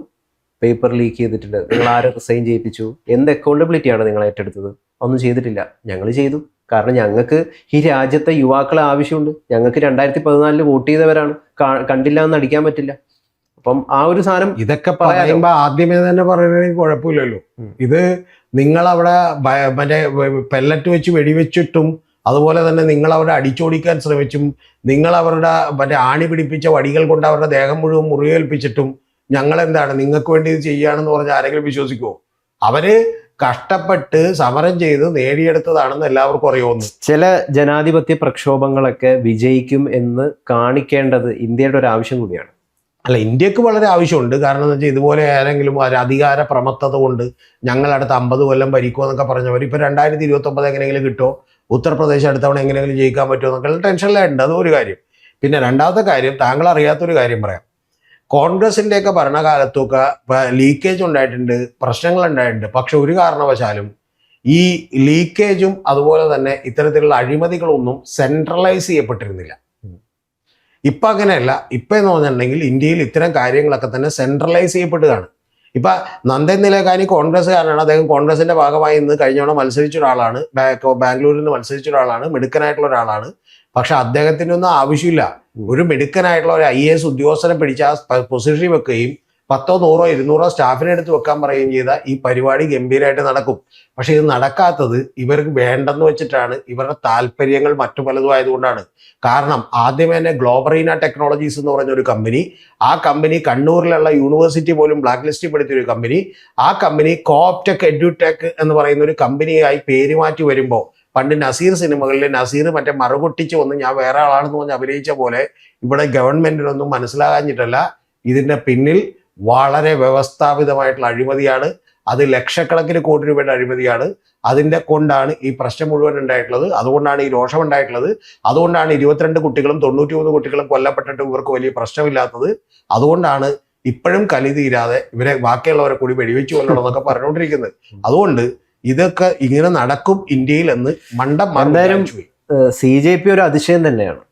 പേപ്പർ ലീക്ക് ചെയ്തിട്ടുണ്ട്, നിങ്ങൾ ആരെ റിസൈൻ ചെയ്യിപ്പിച്ചു, എന്ത് അക്കൗണ്ടബിലിറ്റിയാണ് നിങ്ങൾ ഏറ്റെടുത്തത്? ഒന്നും ചെയ്തിട്ടില്ല. ഞങ്ങൾ ചെയ്തു. കാരണം ഞങ്ങൾക്ക് ഈ രാജ്യത്തെ യുവാക്കളെ ആവശ്യമുണ്ട്. ഞങ്ങൾക്ക് 2014 വോട്ട് ചെയ്തവരാണ്, കണ്ടില്ല എന്ന് അടിക്കാൻ പറ്റില്ല. അപ്പം ആ ഒരു സാധനം ഇതൊക്കെ പറയുമ്പോ ആദ്യമേ തന്നെ പറയുകയാണെങ്കിൽ കുഴപ്പമില്ലല്ലോ. ഇത് നിങ്ങളവിടെ മറ്റേ പെല്ലറ്റ് വെച്ച് വെടിവെച്ചിട്ടും, അതുപോലെ തന്നെ നിങ്ങൾ അവരെ അടിച്ചോടിക്കാൻ ശ്രമിച്ചും, നിങ്ങൾ അവരുടെ മറ്റേ ആണി പിടിപ്പിച്ച വടികൾ കൊണ്ട് അവരുടെ ദേഹം മുഴുവൻ മുറിവേൽപ്പിച്ചിട്ടും ഞങ്ങളെന്താണ് നിങ്ങൾക്ക് വേണ്ടി ഇത് ചെയ്യുകയാണെന്ന് പറഞ്ഞാൽ ആരെങ്കിലും വിശ്വസിക്കുമോ? അവര് കഷ്ടപ്പെട്ട് സമരം ചെയ്ത് നേടിയെടുത്തതാണെന്ന് എല്ലാവർക്കും അറിയാവുന്നു. ചില ജനാധിപത്യ പ്രക്ഷോഭങ്ങളൊക്കെ വിജയിക്കും എന്ന് കാണിക്കേണ്ടത് ഇന്ത്യയുടെ ഒരു ആവശ്യം കൂടിയാണ്. അല്ല, ഇന്ത്യക്ക് വളരെ ആവശ്യമുണ്ട്. കാരണം എന്ന് വെച്ചാൽ ഇതുപോലെ ആരെങ്കിലും ഒരു അധികാര പ്രമത്തത കൊണ്ട് ഞങ്ങൾ അടുത്ത 50 കൊല്ലം ഭരിക്കുമെന്നൊക്കെ പറഞ്ഞവർ ഇപ്പൊ 2029 എങ്ങനെയെങ്കിലും കിട്ടുമോ, ഉത്തർപ്രദേശ് അടുത്തവണ എങ്ങനെയെങ്കിലും ജയിക്കാൻ പറ്റുമോ എന്നൊക്കെ ടെൻഷനിലായിട്ടുണ്ട്. അതൊരു കാര്യം. പിന്നെ രണ്ടാമത്തെ കാര്യം, താങ്കൾ അറിയാത്തൊരു കാര്യം പറയാം. കോൺഗ്രസിൻ്റെയൊക്കെ ഭരണകാലത്തൊക്കെ ലീക്കേജ് ഉണ്ടായിട്ടുണ്ട്, പ്രശ്നങ്ങൾ ഉണ്ടായിട്ടുണ്ട്. പക്ഷെ ഒരു കാരണവശാലും ഈ ലീക്കേജും അതുപോലെ തന്നെ ഇത്തരത്തിലുള്ള അഴിമതികളൊന്നും സെൻട്രലൈസ് ചെയ്യപ്പെട്ടിരുന്നില്ല. ഇപ്പം അങ്ങനെയല്ല. ഇപ്പം എന്ന് പറഞ്ഞിട്ടുണ്ടെങ്കിൽ ഇന്ത്യയിൽ ഇത്തരം കാര്യങ്ങളൊക്കെ തന്നെ സെൻട്രലൈസ് ചെയ്യപ്പെടുകയാണ്. ഇപ്പം നന്ദൻ നിലേകാനി കോൺഗ്രസ്സുകാരനാണ്. അദ്ദേഹം കോൺഗ്രസിന്റെ ഭാഗമായി ഇന്ന് കഴിഞ്ഞോടെ മത്സരിച്ച ഒരാളാണ്. ബാംഗ്ലൂരിൽ നിന്ന് മത്സരിച്ച ഒരാളാണ്. മിടുക്കനായിട്ടുള്ള ഒരാളാണ്. പക്ഷെ അദ്ദേഹത്തിനൊന്നും ആവശ്യമില്ല. ഒരു മിടുക്കനായിട്ടുള്ള ഒരു IAS ഉദ്യോഗസ്ഥനെ പിടിച്ച് ആ പൊസിഷനിൽ വെക്കുകയും 10, 100, 200 സ്റ്റാഫിനെ എടുത്ത് വെക്കാൻ പറയുകയും ചെയ്ത ഈ പരിപാടി ഗംഭീരമായിട്ട് നടക്കും. പക്ഷെ ഇത് നടക്കാത്തത് ഇവർക്ക് വേണ്ടെന്ന് വെച്ചിട്ടാണ്. ഇവരുടെ താല്പര്യങ്ങൾ മറ്റു പലതും ആയതുകൊണ്ടാണ്. കാരണം ആദ്യമേ തന്നെ ഗ്ലോബറീന ടെക്നോളജീസ് എന്ന് പറഞ്ഞ ഒരു കമ്പനി, ആ കമ്പനി കണ്ണൂരിലുള്ള യൂണിവേഴ്സിറ്റി പോലും ബ്ലാക്ക് ലിസ്റ്റിൽ പെടുത്തിയ ഒരു കമ്പനി, ആ കമ്പനി കോപ്ടെക് എഡ്യൂടെക് എന്ന് പറയുന്ന ഒരു കമ്പനിയായി പേര് മാറ്റി വരുമ്പോൾ, പണ്ട് നസീർ സിനിമകളിൽ നസീർ മറ്റേ മറുകൊട്ടിച്ച് വന്ന് ഞാൻ വേറെ ആളാണെന്ന് പറഞ്ഞ് അഭിനയിച്ച പോലെ ഇവിടെ ഗവൺമെന്റിനൊന്നും മനസ്സിലാകാഞ്ഞിട്ടല്ല. ഇതിന്റെ പിന്നിൽ വളരെ വ്യവസ്ഥാപിതമായിട്ടുള്ള അഴിമതിയാണ്. അത് ലക്ഷക്കണക്കിന് കോടി രൂപയുടെ അഴിമതിയാണ്. അതിൻ്റെ കൊണ്ടാണ് ഈ പ്രശ്നം മുഴുവൻ ഉണ്ടായിട്ടുള്ളത്. അതുകൊണ്ടാണ് ഈ രോഷം ഉണ്ടായിട്ടുള്ളത്. അതുകൊണ്ടാണ് 22 കുട്ടികളും 93 കുട്ടികളും കൊല്ലപ്പെട്ടിട്ട് ഇവർക്ക് വലിയ പ്രശ്നമില്ലാത്തത്. അതുകൊണ്ടാണ് ഇപ്പോഴും കലി തീരാതെ ഇവരെ ബാക്കിയുള്ളവരെ കൂടി വെടിവെച്ച് കൊല്ലണം എന്നൊക്കെ പറഞ്ഞുകൊണ്ടിരിക്കുന്നത്. അതുകൊണ്ട് ഇതൊക്കെ ഇങ്ങനെ നടക്കും ഇന്ത്യയിൽ എന്ന് എന്തായാലും CJP ഒരു അതിശയം തന്നെയാണ്.